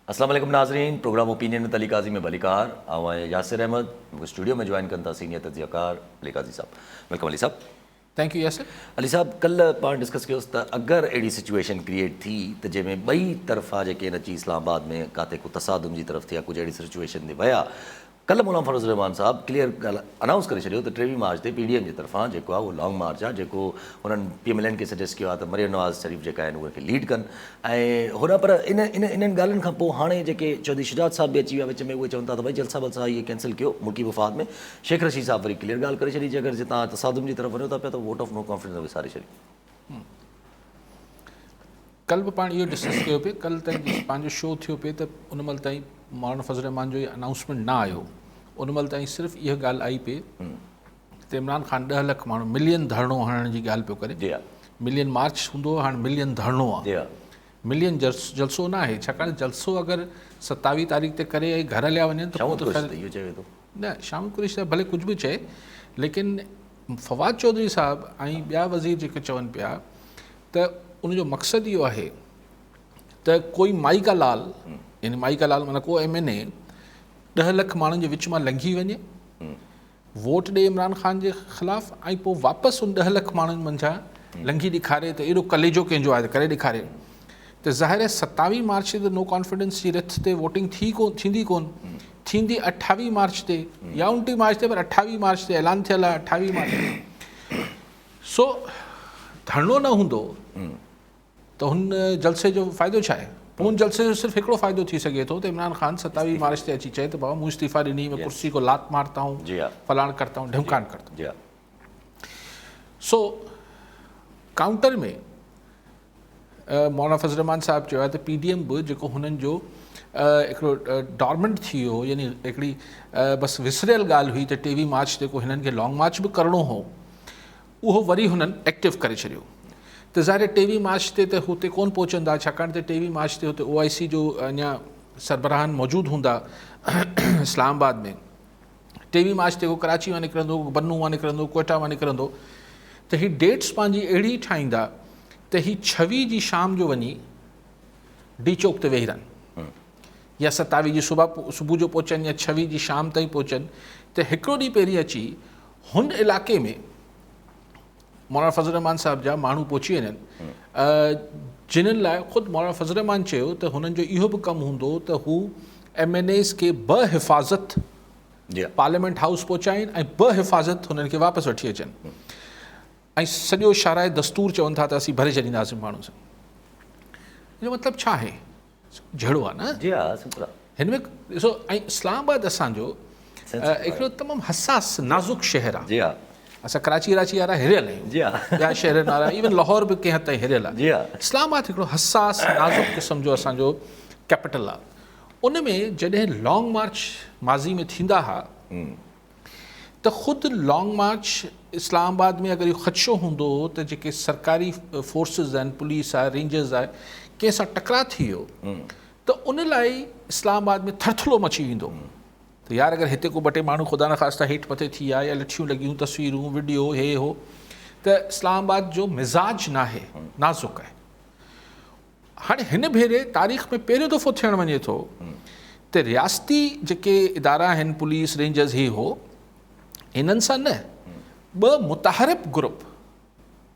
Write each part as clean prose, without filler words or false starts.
अस्सलाम वालेकुम नाज़रीन, प्रोग्राम ओपिनियन में अली काज़ी में अली कार आवां यासिर अहमद मुझे स्टूडियो में ज्वाइन करता सीनियर तजियाकार अली काज़ी साहब। वेलकम अली साहब। Thank you Yasir. अली साहब, कल पाण डिस्कस कयोसि त अगरि अहिड़ी सिचुएशन क्रिएट थी त जंहिंमें ॿई तरफ़ा जेके अची इस्लामाबाद में काथे को तसादुम जी तरफ़ थी या कुझु अहिड़ी सिचुएशन ते विया, कल मुला फरोज़ रहमान साहब क्लियर अनाउंस करे छॾियो त 23 मार्च ते PDM जी तरफ़ां जेको आहे उहो लॉन्ग मार्च आहे, जेको हुननि PMLN खे सजेस्ट कयो आहे त मरियम नवाज़ शरीफ़ जेका आहिनि उहे खे लीड कनि ऐं हुन पर इन्हनि ॻाल्हियुनि खां पोइ हाणे जेके चौधरी शुजात साहब बि अची विया विच में, उहे चवनि था त भई जलसा वलसा इहे कैंसिल कयो मुल्की वफ़ाद में। शेख रशीद साहब वरी क्लियर ॻाल्हि करे छॾी, जे अगरि तव्हां तसादुम जी तरफ़ वञो था पिया त वोट ऑफ नो कॉन्फिडेंस विसारे छॾी। कल बि पाण इहो डिस्कस कयो पिए, कल ताईं पंहिंजो शो थियो पिए त उन महिल ताईं मौलाना फज़ल रहमान जो इहो अनाउंसमेंट न आयो। उन महिल ताईं सिर्फ़ु इहा ॻाल्हि आई पिए त इमरान ख़ान 10 लाख माण्हू मिलियन धरणो हणण जी ॻाल्हि पियो करे। मिलियन मार्च हूंदो, हाणे मिलियन धरणो आहे। मिलियन जलसो न आहे, छाकाणि जलसो अगरि 27 तारीख़ ते करे ऐं घर हलिया वञनि त न शाम कुरेश भले कुझु बि चए, लेकिन फवाद चौधरी साहब ऐं ॿिया वज़ीर जेके चवनि पिया त उनजो मक़सदु इहो आहे त कोई माइका लाल, यानी माइका लाल माना को MNA 10 लाख माण्हुनि जे विच मां लंघी वञे, वोट ॾे इमरान ख़ान जे ख़िलाफ़ु ऐं पोइ वापसि उन 10 लाख माण्हुनि मंझां लंघी ॾेखारे त एॾो कलेजो कंहिंजो आहे त करे ॾेखारे, त ज़ाहिर आहे 27 मार्च ते नो कॉन्फिडेंस जी रिथ ते वोटिंग थींदी कोन, थींदी 28 मार्च ते या 29 मार्च ते, पर 28 मार्च ते ऐलान थियल आहे 28 मार्च ते। सो धरणो न हूंदो त हुन जलसे जो फ़ाइदो छा आहे? पोइ हुन जलसे जो सिर्फ़ु हिकिड़ो फ़ाइदो थी सघे थो त इमरान ख़ान 27 मार्च ते अची चए त बाबा मूं इस्तीफ़ा ॾिनी, मैं कुर्सी को लात मारता हूँ, फलाण करता हूँ, ढिमकान करता हूँ। सो काउंटर में मौलाना फज़ल रहमान साहब चयो आहे त PDM बि जेको हुननि जो हिकिड़ो डॉर्मेंट थी वियो, यानी हिकिड़ी बसि विसरियल ॻाल्हि हुई त 23 मार्च ते को हिननि खे लॉन्ग मार्च बि करिणो हो, उहो वरी हुननि एक्टिव करे छॾियो। त ज़ाहिर 23 मार्च ते त हुते कोन पहुचंदा, छाकाणि त 23 मार्च ते हुते OIC जो अञा सरबराहन मौजूदु हूंदा इस्लामाबाद में। 23 मार्च ते उहो कराची मां निकिरंदो, बन्नू मां निकिरंदो, कोयटा मां निकिरंदो, त हीअ डेट्स पंहिंजी अहिड़ी ठाहींदा त हीअ 26 जी शाम जो वञी डी चौक ते वेही रहनि, या 27 जी सुबुह जो पहुचनि, या 26 जी शाम ताईं पहुचनि, त हिकिड़ो ॾींहुं पहिरीं अची हुन इलाइक़े में मौलाना फज़ल रहमान साहब जा माण्हू पहुची वञनि, जिन्हनि लाइ ख़ुदि मौलाना फज़ल रहमान चयो त हुननि जो इहो बि कमु हूंदो त हू MNAs खे 2 हिफ़ाज़त पार्लियामेंट हाउस पहुचाइनि ऐं 2 हिफ़ाज़त हुननि खे वापसि वठी अचनि, ऐं सॼो शाराए दस्तूर चवनि था त असीं भरे छॾींदासीं माण्हू सां। हिन जो मतिलबु छा आहे? जहिड़ो आहे न हिन में ॾिसो। ऐं इस्लामाबाद असांजो हिकिड़ो तमामु हसास नाज़ुक शहर आहे। असां कराची वारा हिरियल आहियूं, ॿिया शहरनि वारा, इवन लाहौर बि कंहिं हद ताईं हिरियल आहे। इस्लामाबाद हिकिड़ो हसास नाज़ुक क़िस्म जो असांजो कैपिटल आहे। उन में जॾहिं लॉन्ग मार्च माज़ी में थींदा हुआ त ख़ुदि लॉन्ग मार्च इस्लामाबाद में अगरि इहो ख़दशो हूंदो हो त जेके सरकारी फोर्सिस आहिनि, पुलिस आहे, रेंजर्स आहे, कंहिं सां टकरा थी वियो त उन लाइ इस्लामाबाद में थरथलो मची वेंदो त यार अगरि हिते को 2 माण्हू ख़ुदा न ख़ास्ता हेठि मथे थी विया या लठियूं लॻियूं, तस्वीरूं, वीडियो, हे हो, त इस्लामाबाद जो मिज़ाज न आहे, नाज़ुक आहे। हाणे हिन भेरे तारीख़ में पहिरियों दफ़ो थियणु वञे थो त रियासती जेके इदारा आहिनि, पुलिस, रेंजर्स, हे हो, हिननि सां न 2 मुताहरिब ग्रुप,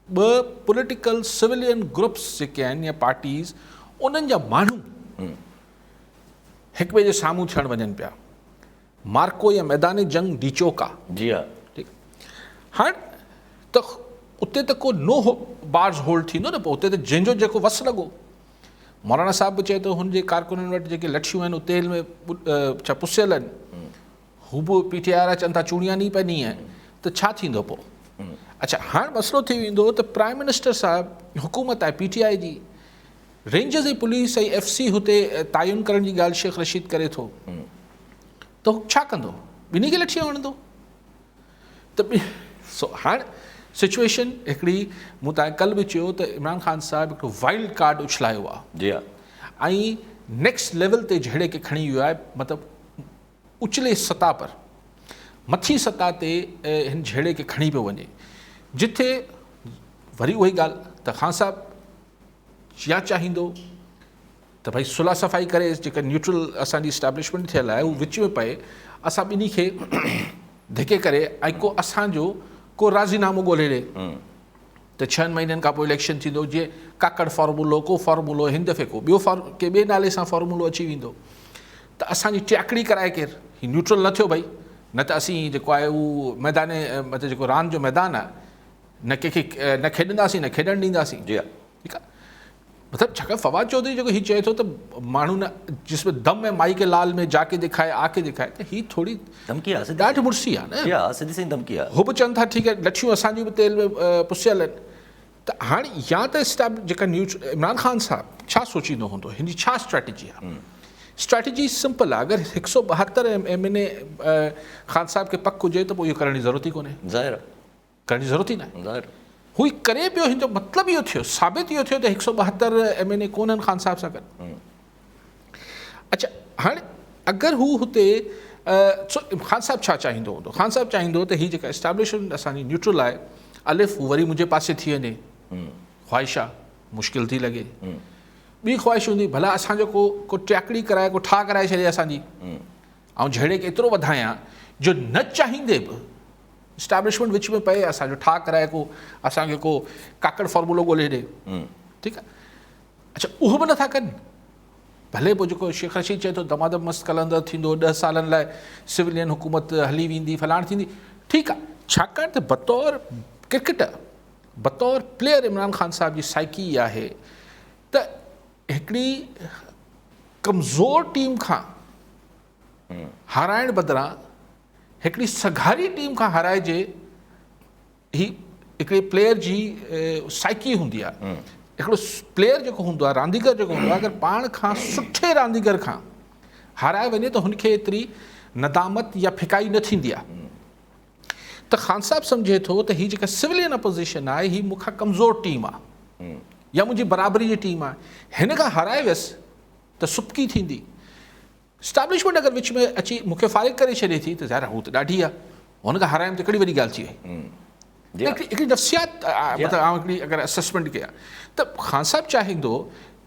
2 पॉलिटिकल सिविलियन ग्रुप्स जेके आहिनि या पार्टीज़, उन्हनि जा माण्हू हिक ॿिए जे साम्हूं थियणु वञनि पिया। मार्को या मैदानी जंग डी चौक आहे। जी हा, ठीकु। हाणे त उते त को नो बार्स होल्ड थींदो न, पोइ उते त जंहिंजो जेको वस लॻो। मौलाना साहब बि चए थो हुनजे कारकुननि वटि जेके लठियूं आहिनि तेल में छा पुसियल आहिनि, हू बि PTI वारा चवनि था चूड़ियां नहीं पहनी है, त छा थींदो पोइ? अच्छा, हाणे मसइलो थी वेंदो त प्राइम मिनिस्टर साहब, हुकूमत आहे PTI जी, रेंजर्स ऐं पुलिस ऐं FC हुते तइयुन करण जी ॻाल्हि शेख रशीद करे थो, त हू छा कंदो? ॿिन्ही खे लठियूं हणंदो? त हाणे सिचुएशन हिकिड़ी, मूं तव्हांखे कल्ह बि चयो त इमरान ख़ान साहिबु हिकिड़ो वाइल्ड कार्ड उछलायो आहे, ऐं नेक्स्ट लेवल ते जहिड़े खे खणी वियो आहे, मतिलबु उचले सतह पर, मथी सतह ते हिन जहिड़े खे खणी पियो वञे, जिथे वरी उहा ई ॻाल्हि त ख़ान साहिबु या चाहींदो त भई सुलह सफ़ाई करे जेका न्यूट्रल असांजी इस्टेब्लिशमेंट थियल आहे उहो विच में पए, असां ॿिन्ही खे धिके करे ऐं को असांजो को राज़ीनामो ॻोल्हे ॾे त 6 महीननि खां पोइ इलेक्शन थींदो, जीअं काकड़ फॉर्मूलो को फॉर्मूलो, हिन दफ़े को ॿियो के ॿिए नाले सां फॉर्मूलो अची वेंदो त असांजी टियाकड़ी कराए केरु, हीउ न्यूट्रल न थियो भई, न त असीं जेको आहे उहो मैदान मतिलबु जेको रांदि जो मैदान आहे न कंहिंखे न खेॾंदासीं न खेॾणु ॾींदासीं। जी हा, ठीकु आहे, मतिलबु छाकाणि फवाद चौधरी जेको हीउ चए थो त माण्हू न जिसमें दम है माई के लाल में जाके दिखाए आके दिखाए, त हीअ थोरी धमकी आहे, सिधी ॾाढी मुड़सी आहे न। जी हा, सिधी सिधी धमकी आहे। हू बि चवनि था ठीकु आहे लठियूं असांजियूं बि तेल में पुसियल आहिनि, त हाणे या त जेका इमरान ख़ान साहिबु छा सोचींदो हूंदो, हिन जी छा स्ट्रेटजी आहे? स्ट्रेटजी सिंपल आहे, अगरि 172 MNA ख़ान साहिब खे पक हुजे त पोइ इहो करण जी ज़रूरत ई कोन्हे, ज़ाहिर करण जी ज़रूरत ई न आहे। ज़ाहिर हू करे पियो, हिन जो मतिलबु इहो थियो, साबित इहो थियो त 172 MNA कोन्हनि ख़ान साहिब सां गॾु। अच्छा, हाणे अगरि हू हुते ख़ान साहिबु छा चाहींदो हूंदो? ख़ान साहिबु चाहींदो त हीअ जेका इस्टेब्लिशमेंट असांजी न्यूट्रल आहे, अलिफ़ हू वरी मुंहिंजे पासे थी वञे, ख़्वाहिश आहे, मुश्किल थी लॻे। ॿी ख़्वाहिश हूंदी भला असांजो को टियाकड़ी कराए, को ठाह कराए छॾे असांजी, ऐं जहिड़े खे एतिरो वधायां जो न चाहींदे बि इस्टेब्लिशमेंट विच में पए, असांजो ठाह कराए, को असांखे को काकड़ फॉर्मूलो ॻोल्हे ॾे। ठीकु आहे, अच्छा उहो बि नथा कनि। भले पोइ जेको शेख रशीद चए थो दमादम मस्त कलंदर थींदो, 10 सालनि लाइ सिविलियन हुकूमत हली वेंदी, फलाण थींदी, ठीकु आहे, छाकाणि त बतौर क्रिकेटर, बतौर प्लेयर इमरान ख़ान साहिब जी साइकी आहे त हिकिड़ी कमज़ोर टीम खां हाराइण बदिरां हिकिड़ी सघारी टीम खां हाराइजे, ही हिकिड़े प्लेयर जी साइकी हूंदी आहे। हिकिड़ो प्लेयर जेको हूंदो आहे, रांदीगर जेको हूंदो आहे, अगरि पाण खां सुठे रांदीगर खां हाराए वञे त हुनखे एतिरी नदामत या फिकाई न थींदी आहे। त ख़ान साहिबु सम्झे थो त हीअ जेका सिविलियन अपोज़िशन आहे हीअ मूंखां कमज़ोर टीम आहे या मुंहिंजी बराबरी जी टीम आहे, हिन खां हाराए वियसि त सुबकी थींदी। इस्टेब्लिशमेंट अगरि विच में अची मूंखे फारिग करे छॾे थी त ज़ाहिर हू त ॾाढी आहे, हुन खां हाराइण त हिकिड़ी वॾी ॻाल्हि थी वई। हिकिड़ी नफ़सियात मतिलबु आउं हिकिड़ी अगरि असेसमेंट कयां त ख़ान साहिबु चाहींदो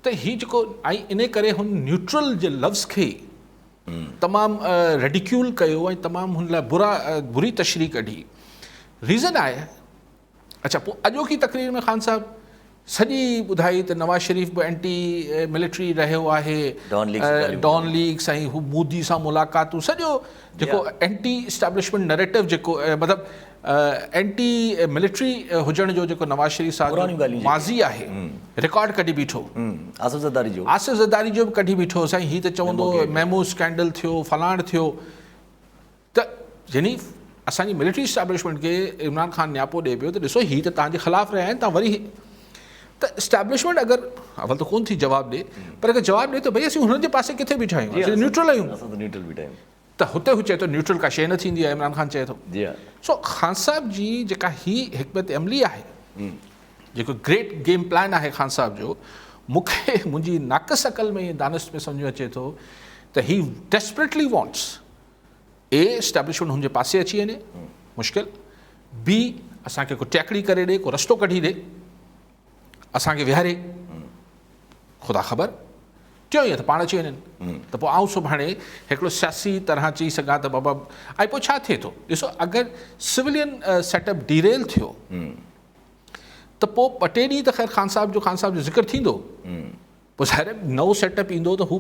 त हीउ जेको ऐं इन करे हुन न्यूट्रल जे लफ़्ज़ खे तमामु रेडिक्यूल कयो ऐं तमामु हुन लाइ बुरी तशरीह कढी। रीज़न आहे, अच्छा पोइ अॼोकी तक़रीर में ख़ान साहिबु सॼी ॿुधाई त नवाज़ शरीफ़ बि एंटी मिलिट्री रहियो आहे, डॉन लीग्स ऐं हू मोदी सां मुलाक़ातूं, सॼो जेको एंटी इस्टेब्लिशमेंट नैरेटिव जेको मतिलबु एंटी मिलिट्री हुजण जो जेको नवाज़ शरीफ़ साहिबु माज़ी आहे, रिकॉर्ड कढी बीठो। आसिफ़ ज़रदारी जो बि कढी बीठो, साईं हीअ त चवंदो मेमो स्कैंडल थियो, फलाण थियो, त यानी असांजी मिलिट्री इस्टेब्लिशमेंट खे इमरान ख़ान न्यापो ॾिए पियो त ॾिसो हीअ त तव्हांजे ख़िलाफ़ु रहिया आहिनि, तव्हां वरी त इस्टेब्लिशमेंट अगरि अवल त कोन थी जवाबु ॾिए, पर अगरि जवाबु ॾिए त भई असीं हुननि जे पासे किथे बीठा आहियूं, असीं न्यूट्रल आहियूं। त हुते हू चए थो न्यूट्रल का शइ न थींदी आहे, इमरान ख़ान चए थो। सो ख़ान साहिब जी जेका ही हिकमत अमली आहे, जेको ग्रेट गेम प्लान आहे ख़ान साहिब जो, मूंखे मुंहिंजी नाक़स अकल में दानिश में सम्झ अचे थो त ही डेस्परेटली वॉन्ट्स ए इस्टेब्लिशमेंट हुनजे पासे अची वञे, मुश्किल, बी असांखे को टियाकड़ी करे ॾे, को रस्तो कढी ॾे, असांखे विहारे, ख़ुदा ख़बर, टियों ईअं त पाण अची वञनि, त पोइ आउं सुभाणे हिकिड़ो सियासी तरह चई सघां त बाबा, ऐं पोइ छा थिए थो ॾिसो, अगरि सिविलियन सेटअप डीरेल थियो त पोइ ॿ टे ॾींहं त ख़ैर ख़ान साहिब जो ज़िक्र थींदो, पोइ ज़ाहिर नओं सेटअप ईंदो त हू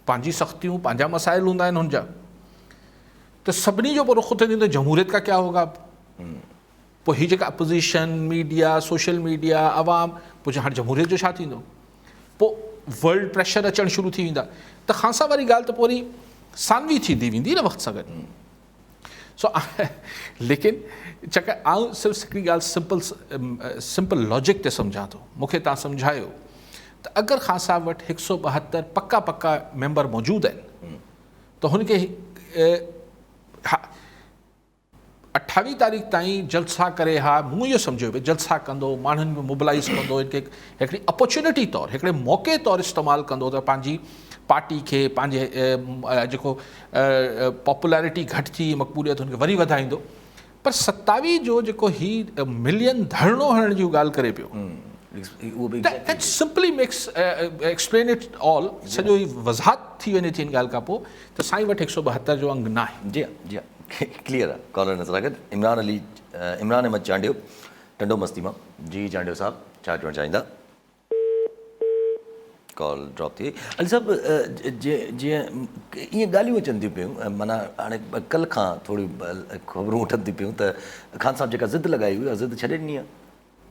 पंहिंजी सख़्तियूं, पंहिंजा मसाइल हूंदा आहिनि हुनजा, त सभिनी जो पोइ रुख़ थींदो त जमहूरियत का क्या होगा। पोइ हीअ जेका अपोज़िशन, मीडिया, सोशल मीडिया, अवाम, पोइ हाणे जमहूरियत जो छा थींदो, पोइ वर्ल्ड प्रेशर अचणु शुरू थी वेंदा, त ख़ान साहिब वारी ॻाल्हि त पोइ वरी सानवी थींदी वेंदी न वक़्त सां गॾु। सो लेकिन चकर आउं सिर्फ़ु हिकिड़ी ॻाल्हि सिंपल लॉजिक ते सम्झां थो, मूंखे तव्हां सम्झायो त अगरि ख़ान साहिब वटि 172 पका मेंबर मौजूदु आहिनि त हुनखे 28 तारीख़ ताईं जलसा करे, हा मूं इहो सम्झो भई जलसा कंदो, माण्हुनि में मोबिलाइज़ कंदो, हिनखे हिकिड़ी अपॉर्चुनिटी तौरु, हिकिड़े मौक़े तौरु इस्तेमालु कंदो त पंहिंजी पार्टी खे, पंहिंजे जेको पॉपुलैरिटी घटि थी, मक़बूलियत हुनखे वरी वधाईंदो। पर 27 जो जेको ही मिलियन धरणो हणण जी ॻाल्हि करे पियो, उहो बि that simply makes explain it all. सॼो ई वज़ाहत थी वञे थी इन ॻाल्हि खां पोइ त साईं वटि 172 जो अंग न आहे। जी हाँ क्लियर आहे। कॉलर नज़र गॾु इमरान अहमद चांडियो टंडो मस्ती मां। जी चांडियो साहब छा चवणु चाहींदा? कॉल ड्रॉप थी। अली साहब जीअं ईअं ॻाल्हियूं अचनि थियूं पियूं, माना हाणे कल्ह खां थोरी ख़बरूं उठनि थियूं पियूं त ख़ान साहब जेका ज़िद लॻाई हुई ज़िद छॾे ॾिनी आहे।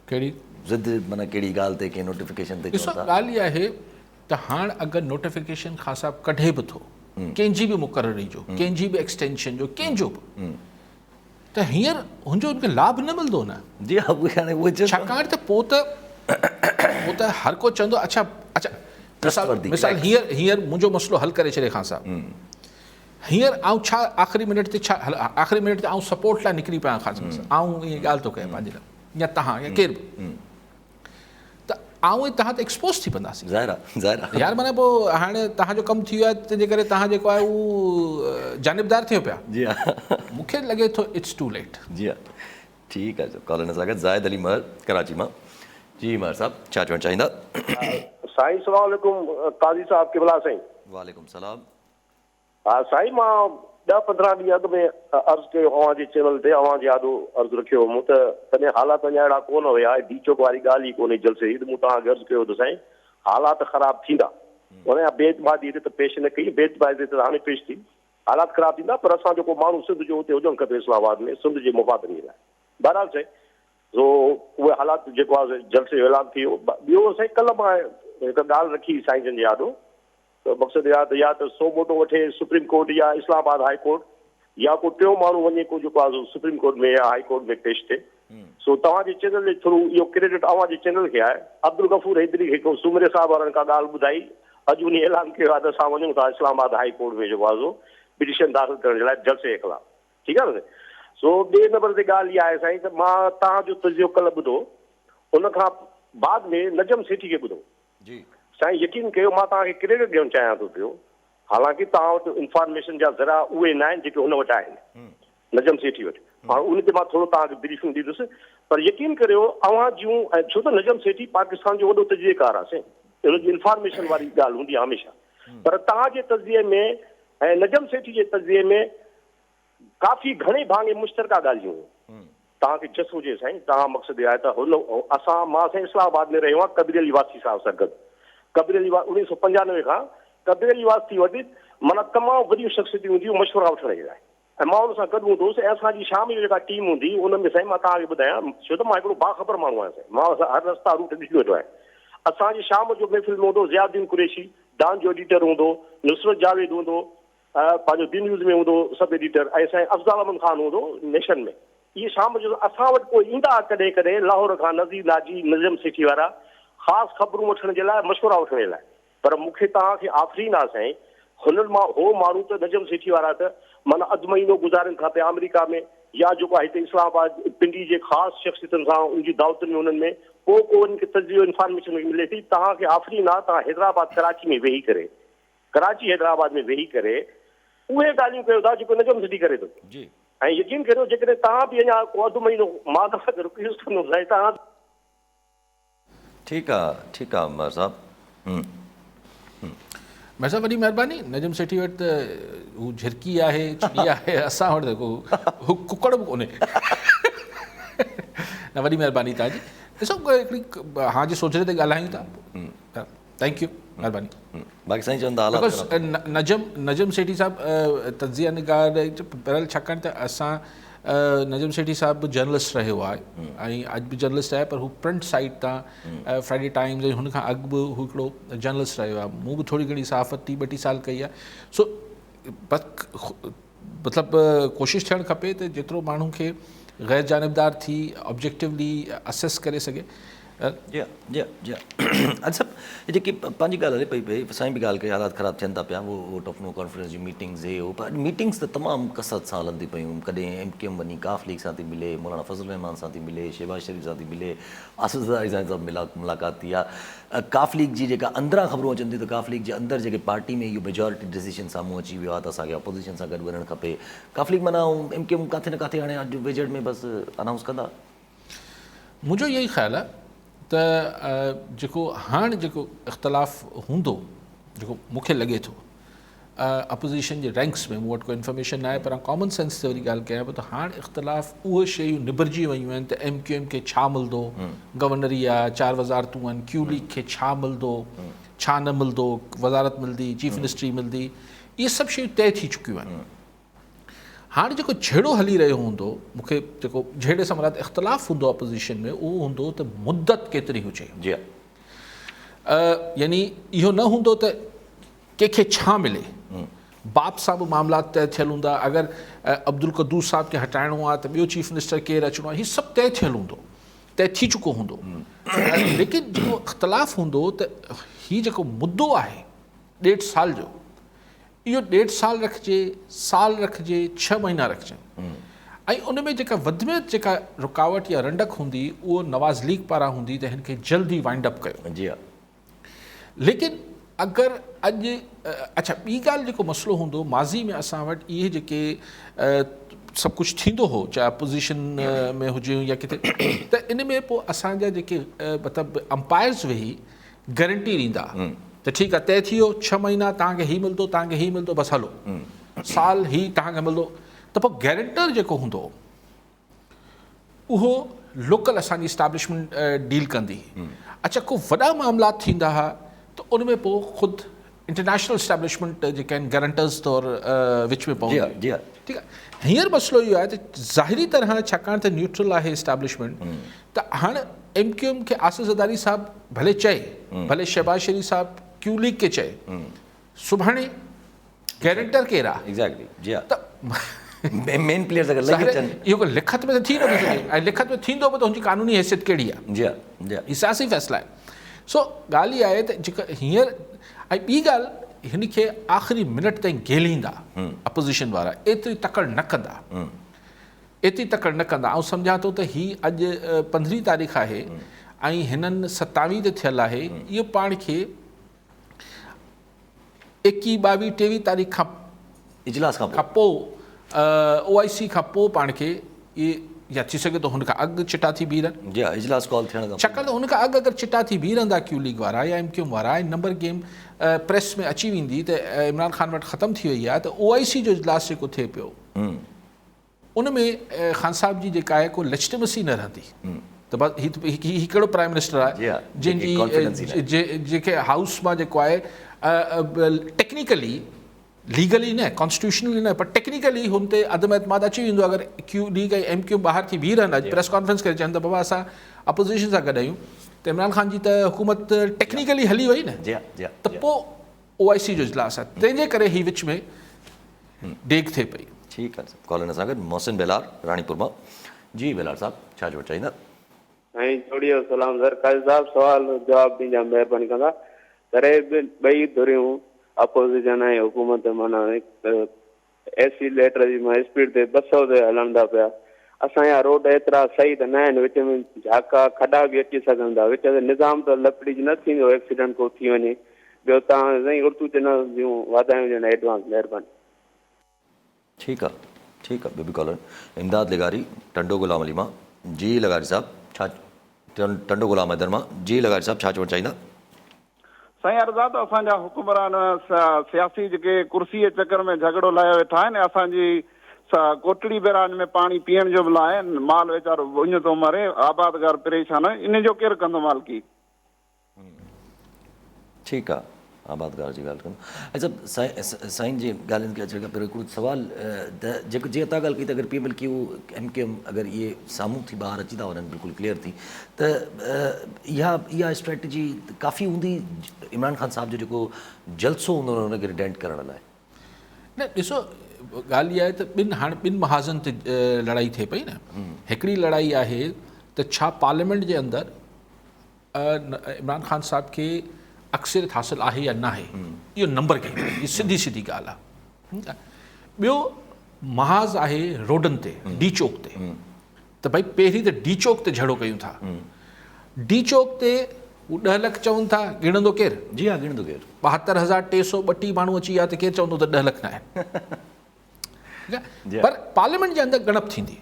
कहिड़ी ज़िद माना कहिड़ी ॻाल्हि ते कंहिं नोटिफिकेशन ते? ॾिसो ॻाल्हि इहा आहे त हाणे अगरि नोटिफिकेशन ख़ान साहब कढे बि थो कंहिंजी बि मुक़ररी जो, कंहिंजी बि एक्सटेंशन जो, कंहिंजो बि, त हींअर हुनजो उनखे लाभ न मिलंदो न। जी हा उहे हाणे उहे छाकाणि त पोइ त हर को चवंदो अच्छा मिसाल हींअर मुंहिंजो मसइलो हल करे छॾे ख़ान साहब, हींअर आउं छा आख़िरी मिनट ते आख़िरी मिनट ते आउं सपोर्ट लाइ निकिरी पिया ख़ान साहब, आउं ईअं ॻाल्हि थो कयां पंहिंजे लाइ, या तव्हां या केरु बि, त आउं तव्हां त एक्सपोज थी पवंदासीं। ज़ाहिर यार माना पोइ हाणे तव्हांजो कमु थी वियो आहे तंहिंजे करे तव्हां जेको आहे उहो जानिबदार थियो पिया। जी हा मूंखे लॻे थो इट्स टू लेट। जी हा ठीकु आहे। कॉलर नज़र गॾु ज़ाहिद अली महर कराची मां। जी महर साहब छा चवणु चाहींदा? साईं सलाम अलैकुम काज़ी साहब क़िबला साईं। वालेकुम सलाम। हा साईं मां 10-15 ॾींहं अॻु में अर्ज़ु कयो अव्हांजे चैनल ते, अव्हां जे आॾो अर्ज़ु रखियो मूं त तॾहिं हालात अञा अहिड़ा कोन हुया, डी चौक वारी ॻाल्हि ई कोन्हे जलसे जी। मूं तव्हांखे अर्ज़ु कयो त साईं हालात ख़राबु थींदा, उन बेतबादी ते त पेश न कई, बेतबादी ते हाणे पेश थी, हालात ख़राबु थींदा, पर असां जेको माण्हू सिंध जो हुते हुजणु खपे इस्लामाबाद में सिंध जे मुफ़ादनी लाइ। बहरहाल साईं सो उहे हालात जेको आहे जलसे जो ऐलान थी वियो। ॿियो साईं कल्ह मां हिकु ॻाल्हि रखी साईं जन जे आॾो, त मक़सदु या त सो मोटो वठे सुप्रीम कोर्ट या इस्लामाबाद हाई कोर्ट, या को टियों माण्हू वञे को जेको आहे सुप्रीम कोर्ट में या हाई कोर्ट में पेश थिए। सो तव्हांजे चैनल जे थ्रू इहो क्रेडिट अव्हांजे चैनल खे आहे। अब्दुल गफ़ूर हैदरी हिकु सुमरे साहब वारनि खां ॻाल्हि ॿुधाई, अॼु उन ऐलान कयो आहे त असां वञूं था इस्लामाबाद हाई कोर्ट में जेको आहे पिटीशन दाख़िल करण जे लाइ जलसे जे ख़िलाफ़। ठीकु आहे न। सो ॿिए नंबर ते ॻाल्हि इहा आहे साईं त मां तव्हांजो तज़ियो कल्ह ॿुधो, उन खां बाद में नजम सेठी खे ॿुधो। जी साईं यकीन कयो मां तव्हांखे क्रेडिट ॾियणु चाहियां थो पियो, हालांकि तव्हां वटि इंफॉर्मेशन जा ज़रा उहे न आहिनि जेके हुन वटि आहिनि, नजम सेठी वटि। हाणे उन ते मां थोरो तव्हांखे ब्रीफिंग ॾींदुसि, पर यकीन करियो अव्हां जूं, छो त नजम सेठी पाकिस्तान जो वॾो तजज़ियेकार आहे साईं, हुनजी इंफॉर्मेशन वारी ॻाल्हि हूंदी आहे हमेशह, पर तव्हांजे तज़िये में ऐं नजम सेठी जे तज़िये में काफ़ी घणे भाङे मुश्तरका ॻाल्हियूं हुयूं। तव्हांखे जस हुजे साईं, तव्हां मक़सदु इहा आहे त हुन असां मां साईं इस्लामाबाद में रहियो आहियां कबीर अली वासी साहिब सां गॾु। कबीर अली 1995 खां कबीर अली वासी वटि माना तमामु वॾियूं शख़्सियतूं हूंदियूं मशवरा वठण जे लाइ, ऐं मां हुन सां गॾु हूंदो हुउसि। ऐं असांजी शाम जी जेका टीम हूंदी उन में साईं मां तव्हांखे ॿुधायां, छो त मां हिकिड़ो बाख़बर माण्हू आहियां साईं, मां हर रस्ता रूट ॾिसी वेठो आहियां। असांजी शाम जो महफ़िल में हूंदो ज़ियाउद्दीन कुरैशी, डान जो एडिटर हूंदो, नुसरत जावेद हूंदो, पंहिंजो दी न्यूज़ में हूंदो सभु एडिटर, ऐं साईं अफ़ज़ल अहमद ख़ान हूंदो नेशन में। इहे शाम जो असां वटि कोई ईंदा कॾहिं कॾहिं लाहौर खां नज़ीर नाजी नजम सेठी वारा ख़ासि ख़बरूं वठण जे लाइ, मशवरा वठण जे लाइ। पर मूंखे तव्हांखे आफ़रीन आहे साईं, हुननि मां हो माण्हू त नजम सेठी वारा त माना अधु महीनो गुज़ारनि था पिया अमेरिका में, या जेको आहे हिते इस्लामाबाद पिंडी जे ख़ासि शख़्सियतुनि सां उनजी दावतुनि में उन्हनि में को उनखे तज़ियो इंफॉर्मेशन मिले थी। तव्हांखे आफ़रीन आहे, तव्हां हैदराबाद कराची में वेही करे, कराची हैदराबाद में वेही करे उहे ॻाल्हियूं कयो था जेको नजम सेठी करे थो। जी ऐं यकीन करियो जेकॾहिं तव्हां बि अञा को अधु महीनो मां तव्हां खे रिक्वेस्ट कंदुमि साईं तव्हां। ठीकु आहे महर साहब। महर साहब वॾी महिरबानी। नजम सेठी वटि त हू झिरकी आहे, चिड़ी आहे, असां वटि त हू कुकड़ बि कोन्हे। न वॾी महिरबानी तव्हांजी। ॾिसो हिकिड़ी हां जे सोचरे ते ॻाल्हायूं था, थैंक यू, महिरबानी। बाक़ी साईं चवंदा बिकॉज़ नजम सेठी साहिबु तज़िया निगार पहिरियों, छाकाणि त असां नजम सेठी साहिबु बि जर्नलिस्ट रहियो आहे ऐं अॼु बि जर्नलिस्ट आहे, पर हू प्रिंट साइट तां फ्राइडे टाइम्स ऐं हुन खां अॻु बि हू हिकिड़ो जर्नलिस्ट रहियो आहे। मूं बि थोरी घणी सहाफ़त 30-32 साल कई आहे। सो मतिलबु कोशिशि थियणु खपे त जेतिरो माण्हू खे गैर जानिबदार थी ऑब्जेक्टिवली असेस करे सघे। जी जी जी अच्छा जेकी पंहिंजी ॻाल्हि हले पई साईं बि ॻाल्हि कई, हालात ख़राबु थियनि था पिया, वो टफनो कॉन्फ्रेंस जी मीटिंग्स हे हो, पर मीटिंग्स त तमामु कसरत सां हलनि थी पियूं। कॾहिं MKM वञी काफ लीग सां थी मिले, मौलाना फज़ल रहमान सां थी मिले, शहबाज शरीफ़ सां थी मिले, आसिफ़ ज़रदारी सां मुलाक़ात थी आहे। काफ लीग जी जेका अंदरां ख़बरूं अचनि थियूं त काफ लीग जे अंदरि जेके पार्टी में इहो मेजॉरिटी डिसीजन साम्हूं अची वियो आहे त असांखे अपोज़िशन सां गॾु वञणु खपे। काफ लीग माना MKM किथे न किथे हाणे अॼु वेझड़ में बसि अनाउंस कंदा। मुंहिंजो इहो ई ख़्यालु आहे त जेको हाणे जेको इख़्तिलाफ़ु हूंदो, जेको मूंखे लॻे थो अपोज़िशन जे रैंक्स में, मूं वटि कोई इंफॉर्मेशन न आहे, पर कॉमन सेंस ते वरी ॻाल्हि कयां पियो त हाणे इख़्तिलाफ़ु उहे शयूं निबरजी वियूं आहिनि त MQM खे छा मिलंदो, गवर्नरी आहे, 4 वज़ारतूं आहिनि, Q लीग खे छा मिलंदो, छा न मिलंदो, वज़ारत मिलंदी, चीफ मिनिस्ट्री मिलंदी, इहे सभु शयूं तय थी चुकियूं आहिनि। हाणे जेको झेड़ो हली रहियो हूंदो, मूंखे जेको झेड़े सां मतिलबु इख़्तिलाफ़ु हूंदो अपोज़िशन में, उहो हूंदो त मुद्दत केतिरी हुजे। जी यानी इहो न हूंदो त कंहिंखे छा मिले, बाप सां बि मामला तय थियल हूंदा, अगरि अब्दुल क़दूस साहिब खे हटाइणो आहे त ॿियो चीफ मिनिस्टर केरु अचिणो आहे, हीउ सभु तय थियल हूंदो, तय थी चुको हूंदो। लेकिन जेको इख़्तिलाफ़ु हूंदो त हीउ जेको मुद्दो आहे 1.5 साल जो, इहो 1.5 साल रखिजे, साल रखिजे, 6 महीना रखिजनि, ऐं उन में जेका वधि में जेका रुकावट या रंडक हूंदी उहो नवाज़ लीग पारां हूंदी त हिन खे जल्दी वाइंड अप कयो। जी लेकिन अगरि अॼु अच्छा ॿी ॻाल्हि जेको मसइलो हूंदो, माज़ी में असां वटि इहे जेके सभु कुझु थींदो हो, चाहे अपोज़िशन में हुजे या किथे, त इन में पोइ असांजा जेके मतिलबु अंपायर्स वेही गारंटी ॾींदा त ठीकु आहे, तय थी वियो 6 महीना तव्हांखे हीउ मिलंदो, तव्हांखे हीउ मिलंदो, बसि हलो, साल हीउ तव्हांखे मिलंदो, त पोइ गारंटर जेको हूंदो उहो लोकल असांजी इस्टेब्लिशमेंट डील कंदी। अच्छा को वॾा मामला थींदा हुआ त उन में पोइ ख़ुदि इंटरनेशनल इस्टेब्लिशमेंट जेके आहिनि गारंटर्स तौरु विच में पवंदी। जी ठीकु आहे। हींअर मसइलो इहो आहे त ज़ाहिरी तरह छाकाणि त न्यूट्रल आहे इस्टेब्लिशमेंट, त हाणे MQM खे आसिफ़ ज़रदारी साहिबु भले चए, भले शहबाज शरीफ़ साहिबु Q लीग खे चए, सुभाणे गारंटर केरु आहे? एग्जैक्टली जी त मेन प्लेयर्स अगर लॻी अचनि, इहो कोई लिखत में त थी नथो सघे, ऐं लिखत में थींदो बि त हुनजी कानूनी हैसियत कहिड़ी आहे? जी जी हीउ सियासी फ़ैसिला आहे। सो ॻाल्हि इहा आहे त जेका हींअर, ऐं ॿी ॻाल्हि, हिन खे आख़िरी मिनट ताईं गेलींदा अपोज़िशन वारा, एतिरी तकड़ न कंदा, एतिरी तकड़ न कंदा। ऐं सम्झां थो त हीउ अॼु 15 तारीख़ आहे ऐं हिननि 27 ते थियल आहे, इहो पाण खे 21, 22, 23 तारीख़ खां इजलास खां पोइ OIC खां पोइ पाण खे इहे, या थी सघे थो हुनखां अॻु चिटा थी बीह रहनि, जी इजलास कॉल थियण खां छाकाणि त हुनखां अॻु अगरि चिटा थी बीह रहंदा Q लीग वारा या MQM वारा, ऐं नंबर गेम प्रेस में अची वेंदी त इमरान ख़ान वटि ख़तमु थी वई आहे, त OIC जो इजलास जेको थिए पियो उन में ख़ान साहिब जी जेका आहे को लेजिटिमेसी न रहंदी, त बसि हीउ कहिड़ो प्राइम मिनिस्टर आहे जंहिंजी जेके हाउस मां जेको आहे टेक्निकली, लीगली न, कॉन्स्टिट्यूशनली न, पर टेक्निकली हुन ते अदम एतमाद अची वेंदो अगरि Q लीग ऐं MQM ॿाहिरि थी बीह रहनि। अॼु प्रेस कॉन्फ्रेंस करे चवनि त बाबा असां अपोज़िशन सां गॾु आहियूं, त इमरान ख़ान जी त हुकूमत टेक्निकली हली वई न, त पोइ OIC जो इजलास आहे, तंहिंजे करे ही विच में डेग थिए पई। ठीकु आहे। कॉलर सां गॾु मोहसिन बेलार रानीपुर मां। जी बेलार साहब, छा चवणु चाहींदा? साईं जोड़ियो सलाम सर। काज़ी साहब सवाल जवाब ॾींदा, महिरबानी कंदा। करे ॿई धुरियूं अपोज़िशन ऐं हुकूमत माना AC लेटर जी मां स्पीड ते 200 ते हलनि था पिया। असांजा रोड एतिरा सही त न आहिनि, विच में झाका खॾा बि अची सघनि था, विच ते निज़ाम त लपड़ीज न थींदो, एक्सीडेंट को थी वञे। ॿियो तव्हां साईं उर्दू चैनल जूं वाधायूं ॾियनि एडवांस, महिरबानी। ठीकु आहे, ठीकु आहे। ॿियो बि कॉलर इमदाद लगारी टंडो गुलाम अली मां। जी लगारी साहब, छा टंडो गुलाम हैदर मां। जी लगारी साहब, छा चवणु चाहींदा? साईं अर्ज़ा त असांजा हुकुमरान सियासी जेके कुर्सी जे चकर में झगड़ो लाहे वेठा आहिनि, असांजी कोटड़ी बैराज में पाणी पीअण जो बि लाहे, माल वीचारो उञ थो मरे, आबादगार परेशान आहे, इन जो केरु कंदो मालिकी? ठीकु आहे, आबादगार जी ॻाल्हि कंदो। अच्छा साईं जी ॻाल्हियुनि खे अचण खां पहिरियों हिकिड़ो सुवालु, त जेको जीअं तव्हां ॻाल्हि कई त अगरि PMLQ MQM अगरि इहे साम्हूं थी ॿाहिरि अची था वञनि बिल्कुलु क्लियर थी, त इहा स्ट्रेटजी काफ़ी हूंदी इमरान ख़ान साहिब जो जेको जलसो हूंदो हुनखे रिडेंट करण लाइ? न ॾिसो, ॻाल्हि इहा आहे त ॿिनि महाज़नि ते लड़ाई थिए पई न। हिकिड़ी लड़ाई आहे त छा पार्लियामेंट जे अंदरि इमरान ख़ान साहिब खे अक्सरियत हासिलु आहे या न आहे, इहो नंबर गेम, इहा सिधी सिधी ॻाल्हि आहे। ठीकु आहे। ॿियो महाज़ आहे रोडनि ते, डी चौक ते, त भई पहिरीं त डी चौक ते झगड़ो कयूं था। डी चौक ते 10 लख चवनि था, गिणंदो केरु? जी हा, गिणंदो केरु? 72,332 माण्हू अची विया त केरु चवंदो त 10 लख न आहिनि। पर पार्लियामेंट जे अंदरि गणप थींदी।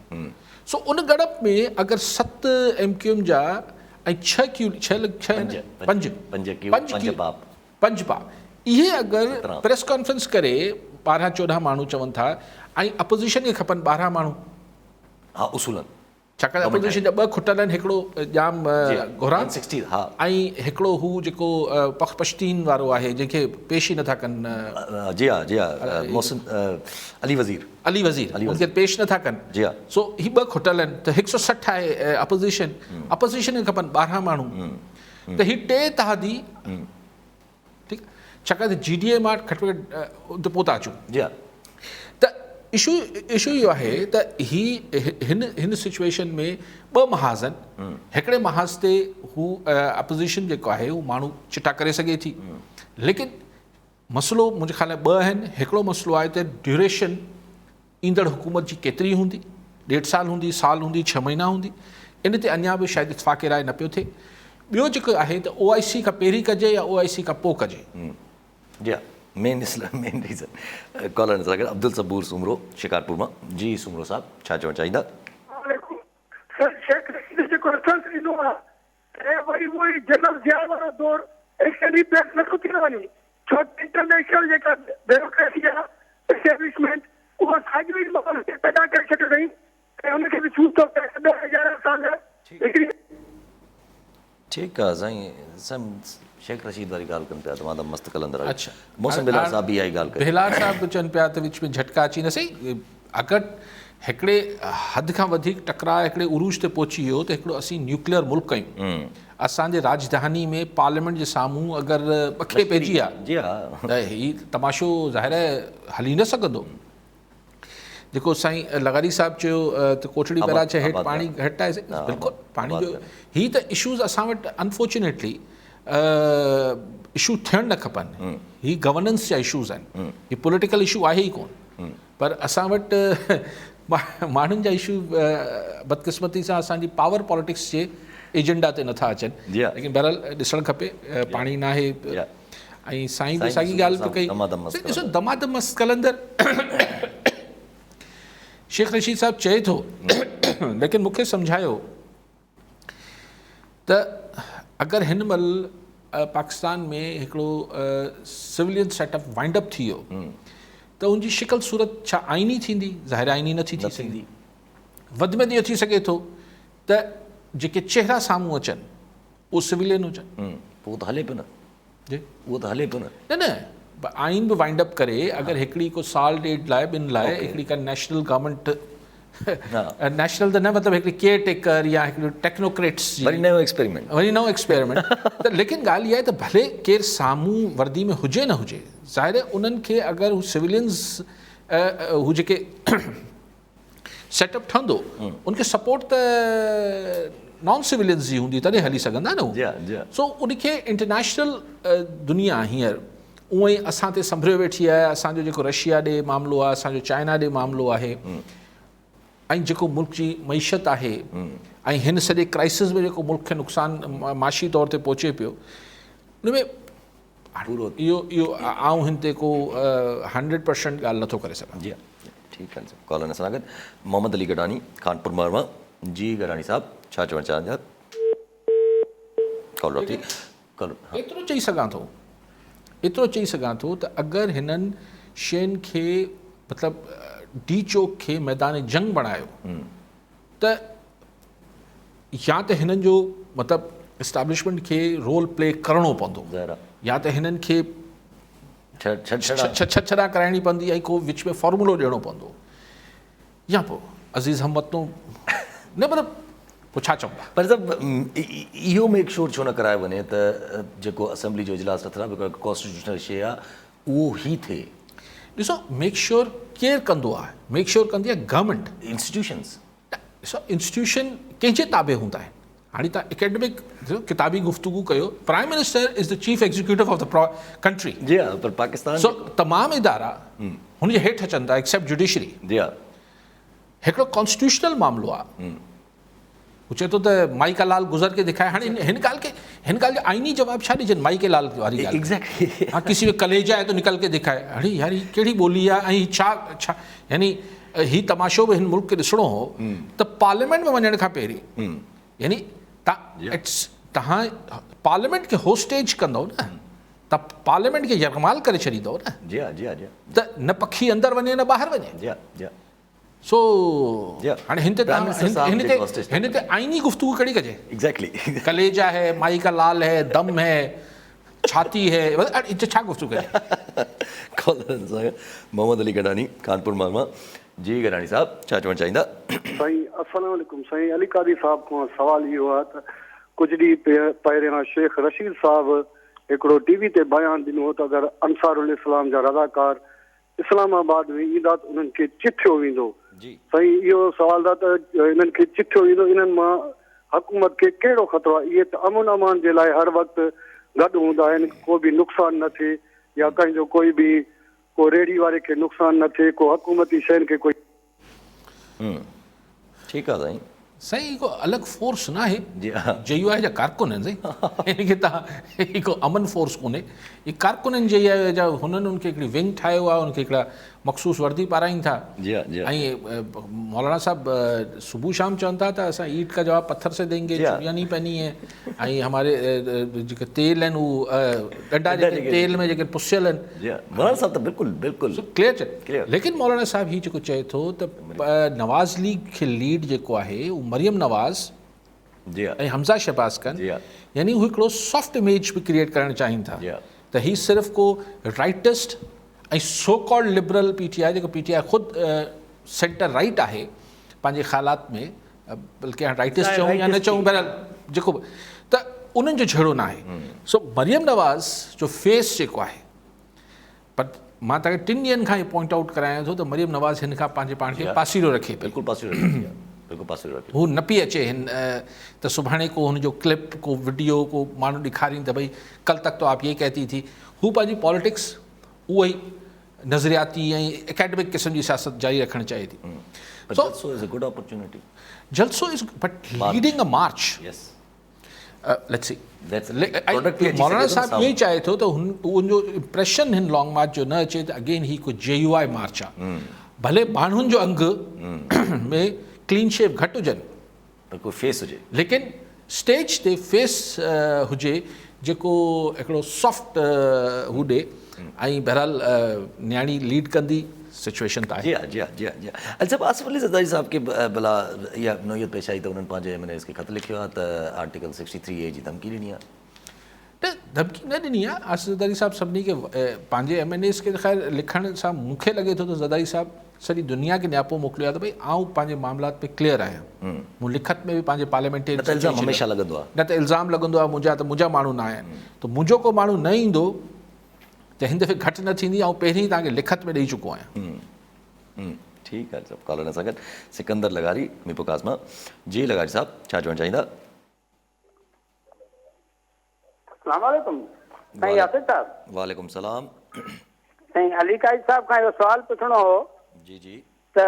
सो उन गणप में अगरि 7 MQM जा ऐं 6 क्यू 6 लख 6 पंज क्यू, पंज पाप। पंज पाप। इहे अगरि 17 प्रेस कॉन्फ्रेंस करे 12-14 माण्हू चवनि था ऐं अपोज़िशन खे खपनि 12 माण्हू, हा उसूलन छाकाणि अपोज़िशन जा 2 खुटल आहिनि, हिकिड़ो जाम घुरान 160 हा ऐं हिकिड़ो हू जेको पश्तीन वारो आहे जंहिंखे पेश ई नथा कनि, जी हा मोहसिन अली वज़ीर उनखे पेश नथा कनि। जी हा। सो ही 2 खुटल आहिनि त 160 आहे अपोज़िशन खे खपनि 12 माण्हू, त ही 3 तहादी ठीकु, छाकाणि त GDA मां घटि में घटि पोइ था अचूं। जी हा। त इशू इहो आहे त हिन सिचुएशन में 2 महाज़ आहिनि, हिकिड़े महाज़ ते हू अपोज़िशन जेको आहे उहो माण्हू चिटा करे सघे थी, लेकिन मसइलो मुंहिंजे ख़्याल में 2 आहिनि। हिकिड़ो मसइलो आहे त ड्यूरेशन ईंदड़ हुकूमत जी केतिरी हूंदी, 1.5 साल हूंदी, साल हूंदी, 6 महीना हूंदी, इन ते अञा बि शायदि इत्फ़ाक़ राय न पियो थिए। ॿियो जेको आहे त OIC खां पहिरीं कजे या OIC खां पोइ कजे। जी हा। मेन रीज़न कॉलर सां गॾु अब्दुल सबूर सुमरो शिकारपुर मां। जी सुमरो साहब छा चवणु चाहींदा? सर शेख रशीद जेको रेफरेंस ॾिनो आहे ऐं वरी उहो ई जनरल ज़िया वारो दौर एक्चुअली बैक नथो थी वञे, छो इंटरनेशनल जेका ब्यूरोक्रेसी आहे एस्टेब्लिशमेंट उहा साॻियो ई माहौल पैदा करे छॾियो अथई ऐं हुनखे बि सूद थो पए 10,000 साल हिकिड़ी। ठीकु आहे साईं, शेख रशीद वारी ॻाल्हि कनि पिया त मां त मस्तु कलंदर आहियां। अच्छा, मौसम बिलाल साहब बि इहा ई ॻाल्हि कनि। बेलार साहब बि चवनि पिया त विच में झटका अची न सही, अगरि हिकिड़े हद खां वधीक टकराउ हिकिड़े उरूज ते पहुची वियो त हिकिड़ो असीं न्यूक्लियर मुल्क कयूं, असांजे राजधानी में पार्लियामेंट जे साम्हूं अगरि ॿखे पइजी आहे जी हा त हीउ तमाशो ज़ाहिर आहे हली न सघंदो। जेको साईं लगारी साहब चयो त कोठड़ी बैराज जे हेठि पाणी घटि आहे, बिल्कुलु पाणी जो हीअ त इशूज़ असां वटि अनफॉर्चुनेटली इशू थियणु न खपनि, हीअ गवर्नेंस जा इशूज़ आहिनि, हीअ पॉलिटिकल इशू आहे ई कोन, पर असां वटि माण्हुनि जा इशू बदकिस्मती सां असांजी पावर पॉलिटिक्स जे एजेंडा ते नथा अचनि, लेकिन बहरहाल ॾिसणु खपे पाणी न आहे। ऐं साईं बि साॻी ॻाल्हि बि कई, ॾिसो दमादम मस्त कलंदर शेख रशीद साहब चए थो, लेकिन मूंखे सम्झायो त अगरि हिन महिल पाकिस्तान में हिकिड़ो सिविलियन सेटअप वाइंड अप थी वियो त उनजी शिकल सूरत छा आइनी थींदी? ज़ाहिर आइनी नथी थी सघंदी। वधि में इहो थी सघे थो त जेके चेहरा साम्हूं अचनि उहे सिविलियन हुजनि, पोइ त हले पियो न जी उहो त हले पियो न न आइन बि वाइंड अप करे अगरि हिकिड़ी को साल ॾेढ लाइ ॿिनि लाइ हिकिड़ी का नेशनल गवर्नमेंट नेशनल त न मतिलबु हिकिड़ी केयर टेकर या हिकिड़ी टेक्नोक्रेट्स वरी नयो एक्सपेरिमेंट त लेकिन ॻाल्हि इहा आहे त भले केरु साम्हूं वर्दी में हुजे न हुजे, ज़ाहिर आहे उन्हनि खे अगरि हू सिविलियंस हू जेके सेटअप ठहंदो उनखे सपोर्ट त नॉन सिविलियंस जी हूंदी तॾहिं हली सघंदा न हू। सो उनखे इंटरनेशनल दुनिया हींअर उअं ई असां ते संभरियो वेठी आहे। असांजो जेको रशिया ॾे मामिलो आहे, असांजो चाइना ॾे मामिलो आहे, ऐं जेको मुल्क जी मईशत आहे ऐं हिन सॼे क्राइसिस में जेको मुल्क खे नुक़सानु माशी तौर ते पहुचे पियो, उन में इहो आऊं हिन ते को 100% ॻाल्हि नथो करे सघां। जी ठीकु आहे। कॉलर सां गॾु मोहम्मद अली गडानी कानपुर मां। जी गडानी साहब छा चवणु चाहिंदा? एतिरो चई सघां थो त अगरि हिननि शयुनि खे मतिलबु डी चौक खे मैदान जंग बणायो त या त हिननि जो मतिलबु इस्टेब्लिशमेंट खे रोल प्ले करिणो पवंदो, या त हिननि खे छॾा कराइणी पवंदी ऐं को विच में फॉर्मूलो ॾियणो पवंदो, या पोइ अज़ीज़ अहमद तो न मतिलबु पोइ छा चवंदा। पर सभु इहो मेक श्योर छो न करायो वञे त जेको असेंबली जो इजलास नथा कॉन्स्टिट्यूशनल शइ आहे उहो ई थिए? ॾिसो मेक श्योर केरु कंदो आहे? मेक श्योर कंदी आहे गवर्नमेंट, इंस्टीट्यूशंस। ॾिसो इंस्टीट्यूशन कंहिंजे ताबे हूंदा आहिनि। हाणे तव्हां एकेडमिक किताबी गुफ़्तगू कयो, prime minister is the chief executive of the country. जी हा, पर पाकिस्तान सो तमामु इदारा हुनजे हेठि अचनि था एक्सेप्ट जुडिशरी। जी हा, हिकिड़ो कॉन्स्टिट्यूशनल मामिलो आहे, हू चए थो त माई का लाल गुज़र के दिखाए। हाणे हिन ॻाल्हि जो आइनी जवाबु छा ॾिजनि माई के लाल वारी ॻाल्हि? एग्ज़ैक्टली। हाँ, किसी में कलेजा है तो निकल के दिखाए। अरे यार ही कहिड़ी ॿोली आहे ऐं छा यानी ही तमाशो बि हिन मुल्क खे ॾिसणो हो त पार्लियामेंट में वञण खां पहिरीं यानी तव्हां तव्हां पार्लियामेंट खे होस्टेज कंदव न, तव्हां पार्लियामेंट खे यरगमाल करे छॾींदव न, जी हाँ, जी हाँ, जी हाँ, त न पखी अंदरि वञे न ॿाहिरि वञे। जी हाँ, जी हाँ। सो Yeah. हाणे हिन ते Prime Minister साहब हिन जेको hostage ते हिन ते आईनी गुफ्तगू कड़ी कजे। एग्जैक्टली। कलेजा है, माई का लाल है, दम है, छाती है, हिते छा गुफ्तगू कजे। मोहम्मद अली गडानी कानपुर मां। जी गडानी साहब छा चवणु चाहींदा? साईं अस्सलाम वालेकुम। साईं अली कादी साहब खां सवाल इहो आहे त कुझु ॾींहं पहिरियां शेख रशीद साहब हिकिड़ो टीवी ते बयानु ॾिनो हो त अगरि अंसारुल इस्लाम जा रज़ाकार इस्लामाबाद में ईंदा त उन्हनि खे चिठियो वेंदो। जी साईं इहो सवाल आहे त इन्हनि खे चिठियो वेंदो, इन्हनि मां हुकूमत खे कहिड़ो ख़तरो आहे? इहे त अमन अमान जे लाइ हर वक़्तु गॾु हूंदा आहिनि, को बि नुक़सानु न थिए या कंहिंजो कोई बि को रेड़ी वारे खे नुक़सानु न थिए, को हुकूमती शयुनि खे कोई। ठीकु आहे साईं। साईं को अलॻि फोर्स न आहे, जी हाँ। JUI जा कारकुन आहिनि साईं। हिनखे तव्हां हिकु अमन फोर्स कोन्हे, ही कारकुन आहिनि JUI जा। हुननि उनखे हिकिड़ी विंग ठाहियो आहे, उनखे हिकिड़ा मखसूस वर्दी पाराइनि था। जी हाँ, जी हाँ। ऐं मौलाना साहब सुबह शाम चवनि था त असां ईट का जवाब पत्थर से देंगे, जी हाँ। चुड़िया नहीं पहनी है। ऐं हमारे जेके तेल आहिनि उहे डंडा जेके तेल में जेके पुसियल आहिनि। जी हाँ, मौलाना साहब त बिल्कुलु बिल्कुलु क्लियर Clear. चए। लेकिन मौलाना साहब हीउ जेको चए थो त नवाज़ लीग खे लीड जेको आहे उहो मरियम नवाज़ जी हाँ, ऐं हमज़ा शहबाज़ कनि, जी हाँ। यानी हू हिकिड़ो सॉफ्ट इमेज बि क्रिएट करणु चाहिनि था। जी हाँ। त हीउ सिर्फ़ु को राइटिस्ट ऐं सो कॉल्ड लिबरल PTI, जेको PTI ख़ुदि सेंटर राइट आहे पंहिंजे ख़्यालात में, बल्कि हाणे राइटिस्ट चऊं या न चऊं, बहरहाल जेको बि, त उन्हनि जो जहिड़ो न आहे। सो मरियम नवाज़ जो फेस जेको आहे, पर मां तव्हांखे 3 ॾींहंनि खां इहो पॉइंट आउट करायां थो त मरियम नवाज़ हिन खां पंहिंजे पाण खे पासीरो रखे पियो। बिल्कुलु पासे रखियो, जी हाँ, बिल्कुलु पासे रखियो। हू न पई अचे हिन त सुभाणे को हुनजो क्लिप, को वीडियो, को माण्हू ॾेखारीनि त भई कल तक तो आप ये कहती थी। हू पंहिंजी पॉलिटिक्स उहो ई नज़रियाती ऐं एकेडमिक क़िस्म जी सियासत जारी रखणु चाहे थी। But So- also is a good opportunity. जलसो is but leading a march, Yes. Let's see. That's product भी अच्छी मौलाना सके तो साहब साउंड। ये चाहे थो त उनजो इम्प्रेशन हिन लॉन्ग मार्च जो न अचे त अगेन ही को JUI मार्च आहे। भले माण्हुनि जो अंग में क्लीन शेव घटि हुजनि, पर कोई फेस हुजे। लेकिन स्टेज ते फेस हुजे जेको हिकिड़ो सॉफ्ट हू ॾे। ऐं बहरहाल न्याणी लीड कंदी, सिचुएशन त आहे। जी हाँ, जी हाँ, जी हाँ, जी हाँ। अच्छा, आसिफ अली ज़रदारी साहब के भला इहा नोयत पेश आई त उन्हनि पंहिंजे MNAs खे ख़त लिखियो आहे त आर्टिकल 63A जी धमकी ॾिनी आहे। न धमकी न ॾिनी आहे। आसिफ ज़रदारी साहब सभिनी खे पंहिंजे MNAs खे ख़ैर लिखण सां मूंखे लॻे थो त ज़रदारी साहब सॼी दुनिया खे न्यापो मोकिलियो आहे त भई आउं पंहिंजे मामलात में क्लियर आहियां। मूं लिखत में बि पंहिंजे पार्लियामेंटेरियन न त इल्ज़ाम हमेशह लॻंदो आहे। न त इल्ज़ाम लॻंदो आहे मुंहिंजा माण्हू न आया आहिनि। त मुंहिंजो को माण्हू न ईंदो त हिन दफ़े घटि न थींदी। ऐं पहिरीं ई तव्हांखे लिखत में ॾेई चुको आहियां। ठीकु आहे सभु कॉलर सां गॾु सिकंदर लगारी मीपो काज़मा। जी लगारी साहब छा चवणु चाहींदा? अस्सलाम वालेकुम साईं आसिफ साहब। वालेकुम सलाम। साईं अली काजी साहब खां इहो सवाल पुछणो हो जी जी। त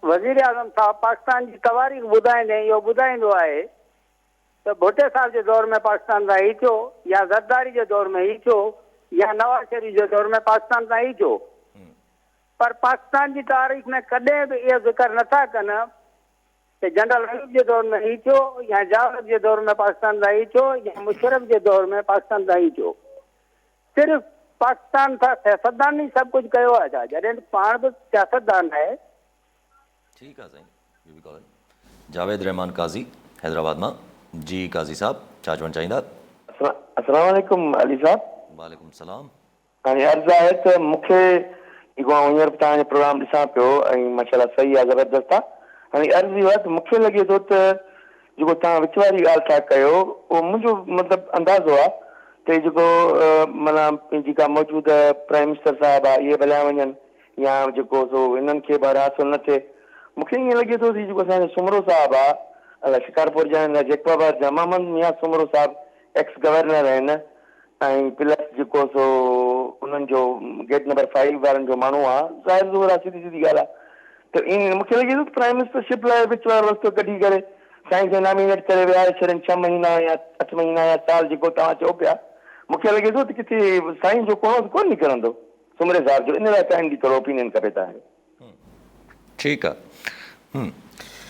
वज़ीर आज़म साहब पाकिस्तान जी तवारीख़ ॿुधाईंदे इहो ॿुधाईंदो आहे त भुट्टे साहब जे दौर में पाकिस्तान सां ही थियो, या ज़रदारी जे दौर में ही थियो, या नवाज़ शरीफ जे दौर में पाकिस्तान सां ही थियो। पर पाकिस्तान जी तारीख़ में कॾहिं बि इहो ज़िक्र नथा कनि कि जनरल अयूब जे दौर में ही थियो, या जावेद जे दौर में पाकिस्तान सां ही थियो, या मुशर्रफ जे दौर में पाकिस्तान सां ही थियो। सिर्फ़ु पाकिस्तान सां सियासतदान ई सभु कुझु कयो आहे छा, जॾहिं पाण बि सियासतदान आहे। ठीकु आहे साईं। ॿियो बि कॉलर जावेद रहमान काज़ी हैदराबाद मां। जी काज़ी साहब छा चवणु चाहींदा? अस्सलाम वालेकुम अली साहब। वालेकुम सलाम। हाणे अर्ज़ु आहे त मूंखे जेको हींअर तव्हांजो प्रोग्राम ॾिसां पियो ऐं माशाल्लाह सही आहे, ज़बरदस्त आहे। हाणे अर्ज़ु इहो आहे त मूंखे लॻे थो त जेको तव्हां विच वारी ॻाल्हि था कयो उहो मुंहिंजो मतिलबु अंदाज़ो आहे त जेको माना जेका मौजूदा प्राइम मिनिस्टर साहिबु आहे इहे भलिया वञनि या जेको सो हिननि खे ॿाहिरि हासिलु न थिए। मूंखे ईअं लॻे थो जेको असांजो सुमरो साहिबु आहे अलाए शिकारपुर जा आहिनि, जैकबाबाद जा, मोहम्मद मियां सुमरो साहिबु एक्स गवर्नर आहिनि, ऐं प्लस जेको सो उन्हनि जो गेट नंबर 5 वारनि जो माण्हू आहे, ज़ाहिर ज़ोर आहे, सीधी सीधी ॻाल्हि आहे। त ईअं मूंखे लॻे थो प्राइम मिनिस्टरशिप लाइ विच वारो रस्तो कढी करे साईं खे नॉमिनेट करे विहारे छॾनि 6 महीना या 8 महीना या साल जेको तव्हां चओ पिया। मूंखे लॻे थो त किथे साईं जो कोन निकिरंदो सुमरे साहिब जो। इन लाइ तव्हांजी थोरो ओपिनियन खपे तव्हांजो। ठीकु आहे।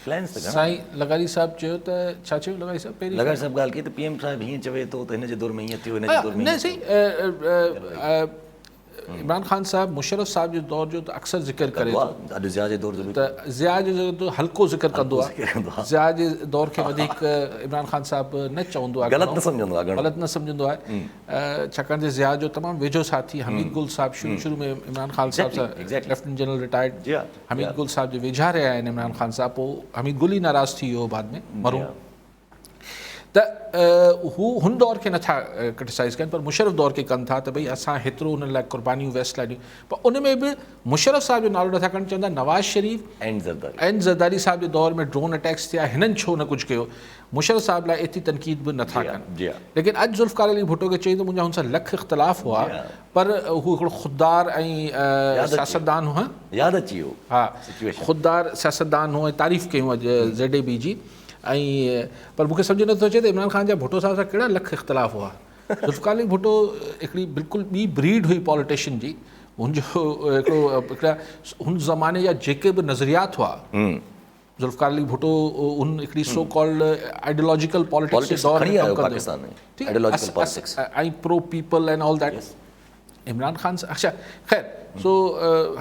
प्लान्स त घणा साईं लगारी साहब चयो त छा चयो लगारी साहब पहिरीं लगार साहब ॻाल्हि कई त PM साहिब हीअं चवे थो त हिन जे दौर में हीअं थियो, हिन जे दौर में न सही इमरान ख़ान साहब मुशर्रफ साहब जे दौर जो त अक्सर ज़िक्र करे थो अॼु ज़िया जे दौर जो बि त ज़िया जो त हल्को ज़िक्र कंदो ज़िक्र कंदो आहे। ज़िया जे दौर खे वधीक इमरान ख़ान साहब न चवंदो आहे, ग़लति न सम्झंदो आहे, ग़लति न सम्झंदो आहे, छाकाणि त ज़िया जो तमामु वेझो साथी हमीद गुल साहब शुरू में इमरान ख़ान साहब सां लेफ्टिनेंट जनरल रिटायर्ड हमीद गुल साहब जे वेझा रहिया आहिनि इमरान ख़ान साहब। पोइ हमीद गुल ई नाराज़ थी वियो बाद में मरूम, त हू हुन दौर खे नथा क्रिटिसाइज़ कनि, पर मुशर्रफ दौर खे कनि था त भई असां हेतिरो हुन लाइ क़ुर्बानियूं वेस्ट लाइ ॾियूं। पर उन में बि मुशर्रफ साहब जो नालो नथा खणनि, चवंदा नवाज़ शरीफ़ ऐं ज़रदारी साहब जे दौर में ड्रोन अटैक्स थिया, हिननि छो न कुझु कयो, मुशर्रफ साहब लाइ एतिरी तनक़ीद बि नथा कनि। लेकिन अॼु ज़ुल्फ़िकार अली भुट्टो खे चई त मुंहिंजा हुन सां लख इख़्तिलाफ़ हुआ, पर हू हिकिड़ो ख़ुददार ऐं सियासतदान हुआ, यादि अची वियो, हा ख़ुददार सियासतदान हुआ, तारीफ़ कयूं अॼु ZAB जी। ऐं पर मूंखे सम्झ नथो अचे त इमरान ख़ान जा भुट्टो साहब सां कहिड़ा लख इख़्तिलाफ़ हुआ। ज़ुल्फ़िकार अली भुट्टो हिकिड़ी बिल्कुलु ॿी ब्रीड हुई पॉलिटिशियन जी, हुनजो हिकिड़ा हुन ज़माने जा जेके बि नज़रियात हुआ, ज़ुल्फ़िकार अली भुट्टो उन हिकिड़ी सो कॉल्ड आइडियोलॉजिकल पॉलिटिक्स जे दौर में ऐं pro people and all that. Imran Khan अच्छा ख़ैर सो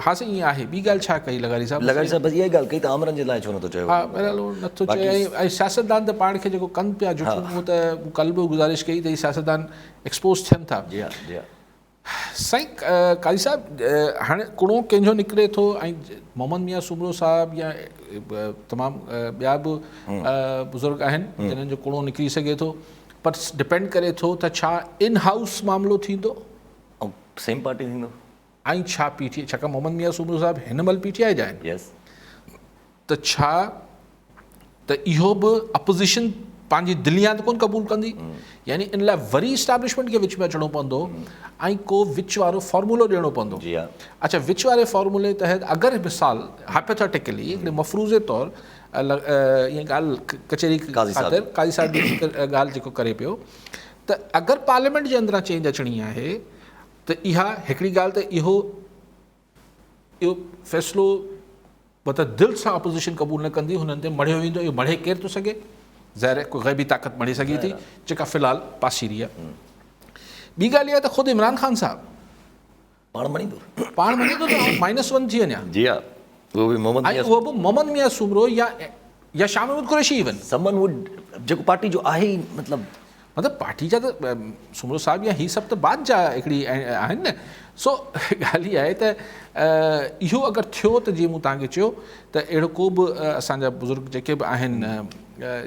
हासिल ईअं आहे। ॿी ॻाल्हि छा कई लगारी साहब? लगारी साहब बस इहा ॻाल्हि कई त आमरन जे लाइ छो नथो चयो? हा बहरहाल नथो चए, ऐं सियासतदान त पाण खे जेको कनि पिया जुठूं, उहो त कल्ह बि गुज़ारिश कई त इहे सियासतदान एक्सपोज थियनि था। साईं कारी साहब हाणे कुणो कंहिंजो निकिरे थो, ऐं मोहम्मद मियां सुमरो साहब या तमामु ॿिया बि बुज़ुर्ग आहिनि जिन्हनि जो कुणो निकिरी सघे थो, पर डिपेंड करे थो त छा इन हाउस मामिलो थींदो ऐं सेम पार्टी थींदो ऐं छा PTI, छाकाणि मोहम्मद मियां सुमरो साहब हिन महिल PTI जा आहिनि, त छा त इहो बि अपोज़िशन पंहिंजी दिलियां त कोन क़बूल कंदी, यानी इन लाइ वरी इस्टेब्लिशमेंट खे विच में अचिणो पवंदो ऐं को विच वारो फॉर्मूलो ॾियणो पवंदो। अच्छा, विच वारे फॉर्मूले तहत अगरि मिसाल हाइपोथेटिकली हिकिड़े मफ़रूज़े तौरु ईअं ॻाल्हि कचहरी क़ाज़ी साहब जी ॻाल्हि जेको करे पियो, त अगरि पार्लियामेंट जे अंदरां चेंज अचणी आहे त इहा हिकिड़ी ॻाल्हि त इहो फ़ैसिलो मतिलबु दिलि सां अपोज़िशन क़बूल न कंदी, हुननि ते मढ़ियो वेंदो। इहो मढ़े केरु थो सघे? ज़ाहिर कोई ग़ैबी ताक़त मढ़ी सघे थी, जेका फ़िलहाल पासीरी आहे। ॿी ॻाल्हि इहा त ख़ुदि इमरान ख़ान साहब पाण मञींदो त -1 थी वञा, उहो बि मोहम्मद मियां सुमरो या Shah Mahmood Qureshi, even someone would जेको पार्टी जो आहे ई मतिलबु पार्टी जा त सुमरो साहब या हीअ सभु त बाद जा हिकिड़ी आहिनि न। सो ॻाल्हि इहा आहे त इहो अगरि थियो त जीअं मूं तव्हांखे चयो त अहिड़ो को बि असांजा बुज़ुर्ग जेके बि आहिनि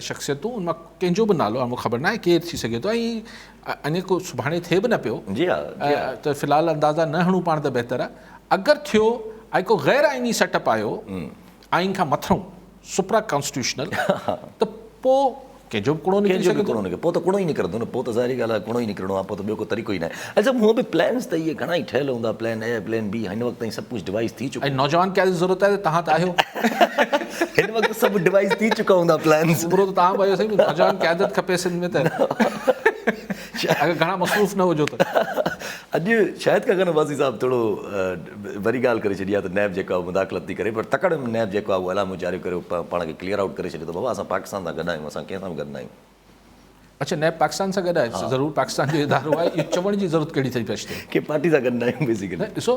शख़्सियतूं, उन मां कंहिंजो बि नालो मूंखे ख़बर न आहे केरु थी सघे थो, ऐं अञा को सुभाणे थिए बि न पियो, त फ़िलहाल अंदाज़ा न हणूं पाण त बहितर आहे। अगरि थियो ऐं को ग़ैर आइनी सेटअप आयो आइन खां मथां सुप्रा कॉन्स्टिट्यूशनल, त पोइ कंहिंजो बि कुणो निकिरी सघे थो, पोइ त कुणो ई निकिरंदो न, पोइ त ज़ाहिरी ॻाल्हि आहे कुणो ई निकिरणो आहे, पोइ त ॿियो को तरीक़ो ई न आहे। अच्छा, हूअं बि प्लान्स त इहे घणा ई ठहियल हूंदा, प्लान A प्लान B, हिन वक़्तु ताईं सभु कुझु डिवाइस थी चुको, ऐं नौजवान क़यादत जी ज़रूरत आहे त तव्हां त आहियो, हिन वक़्तु सभु डिवाइस थी चुका हूंदा प्लान्स, सुबुह त तव्हां बि आहियो साईं, नौजवान क़यादत खपे सिंध में, त अगरि घणा मसरूफ़ न हुजो त। अॼु शायदि का गनवाज़ी साहब थोरो वरी ॻाल्हि करे छॾी आहे त नैब जेका मुदाख़लत थी करे, पर तकड़ में नैब जेको आहे उहो अलामो जारी करे पाण खे क्लियर आउट करे छॾियो त बाबा असां पाकिस्तान सां गॾु आहियूं, असां कंहिं सां बि गॾु न आहियूं। अच्छा, नैब पाकिस्तान सां गॾु आहे, ज़रूरु पाकिस्तान जो इदारो आहे, इहो चवण जी ज़रूरत कहिड़ी थी पए की पार्टी सां गॾु न आहियूं बेसिकली। ॾिसो,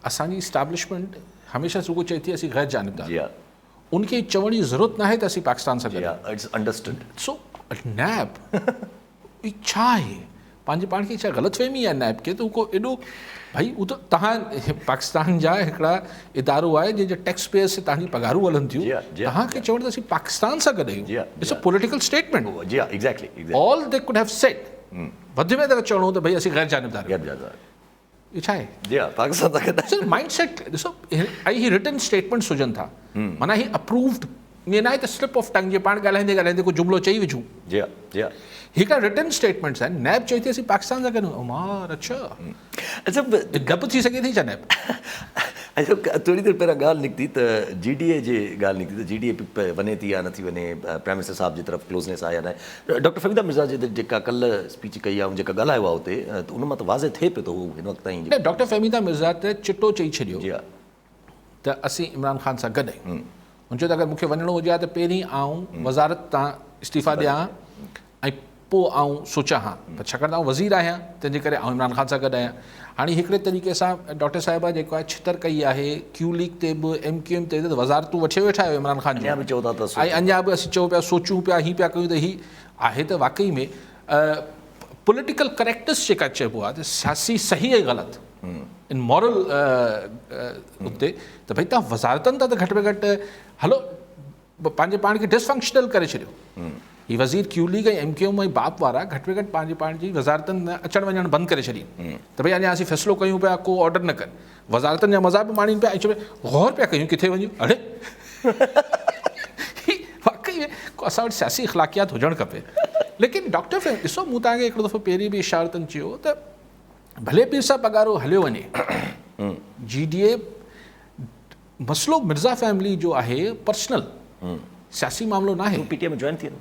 असांजी इस्टेब्लिशमेंट हमेशह रुॻो चए थी असीं ग़ैर जानिबदार, उनखे चवण जी ज़रूरत न आहे त असीं पाकिस्तान सां गॾु, इट्स अंडरस्टूड। सो नैब छा आहे, पंहिंजे पाण खे छा ग़लतफ़हमी आहे नैब खे, त उहो एॾो भाई उहो त तव्हां पाकिस्तान जा हिकिड़ा इदारो आहे जंहिंजे टैक्स पेयर्स से तव्हांजी पघारूं हलनि थियूं, तव्हांखे चवण त असीं पाकिस्तान सां गॾु आहियूं, it's a political statement, all they could have said, वधि में त चवणो त भई असीं ग़ैर जानिबदार, इहो छा आहे पाकिस्तान सां गॾु माइंड सेट। ॾिसो, ऐं ही रिटन स्टेटमेंट्स हुजनि था, माना ही अप्रूव्ड, ईअं न आहे त स्लिप ऑफ टंग, जीअं पाण ॻाल्हाईंदे ॻाल्हाईंदे को जुमिलो चई विझूं, हिकिड़ा रिटन स्टेटमेंट्स आहिनि। नैब चए थी असीं पाकिस्तान सां गॾु, मार अच्छा डप थी सघे थी छा नैब? थोरी देरि पहिरियां ॻाल्हि निकिती त GDA जी ॻाल्हि निकिती त GDA वञे थी या नथी वञे, प्राइम मिनिस्टर साहिब जी तरफ़ क्लोज़नेस आहे या न। डॉक्टर फ़हमीदा मिर्ज़ा जी जेका कल्ह स्पीच कई आहे, जेका ॻाल्हायो आहे हुते, त उन मां त वाज़े थिए पियो थो हू हिन वक़्तु ताईं। डॉक्टर फ़हमीदा मिर्ज़ा त चिटो चई छॾियो त असीं इमरान ख़ान सां गॾु आहियूं, हुन चयो त अगरि मूंखे वञिणो हुजे हा त पहिरीं आउं वज़ारत तां इस्तीफ़ा ॾियां ऐं पोइ आउं सोचां हा, पर छाकाणि त आउं वज़ीर आहियां तंहिंजे करे आउं इमरान ख़ान सां गॾु आहियां। हाणे हिकिड़े तरीक़े सां डॉक्टर साहिबा जेको आहे छितर कई आहे क्यू लीग ते बि MQM ते त वज़ारतूं वठे वेठा आहियो इमरान ख़ान अञा बि चओ था त ऐं अञा बि असीं चऊं पिया सोचूं पिया हीअं पिया कयूं त हीअ आहे त वाक़ई में पॉलिटिकल करेक्टनेस जेका चइबो आहे त सियासी सही ऐं ग़लति इन मॉरल उते त भई तव्हां वज़ारतनि था त घटि में घटि हलो पंहिंजे पाण खे डिसफंक्शनल करे छॾियो। ही वज़ीर क्यू लीग ऐं MQM ऐं बाप वारा घटि में घटि पंहिंजे पाण जी वज़ारतनि में अचणु वञणु बंदि करे छॾी त भई अञा असीं फ़ैसिलो कयूं पिया को ऑर्डर न कर, वज़ारतनि जा मज़ा बि माणीनि पिया ऐं चओ गौर पिया कयूं किथे वञूं। अड़े वाक़ई में असां वटि सियासी इख़लाक़ियात हुजणु खपे। लेकिन डॉक्टर फ़ैम ॾिसो मूं तव्हांखे हिकिड़ो दफ़ो पहिरीं बि इशारतनि चयो त भले पीर साहब पघारो हलियो वञे, GDA मसइलो मिर्ज़ा फैमिली जो आहे पर्सनल सियासी मामिलो न आहे। PTI में जॉइन थियनि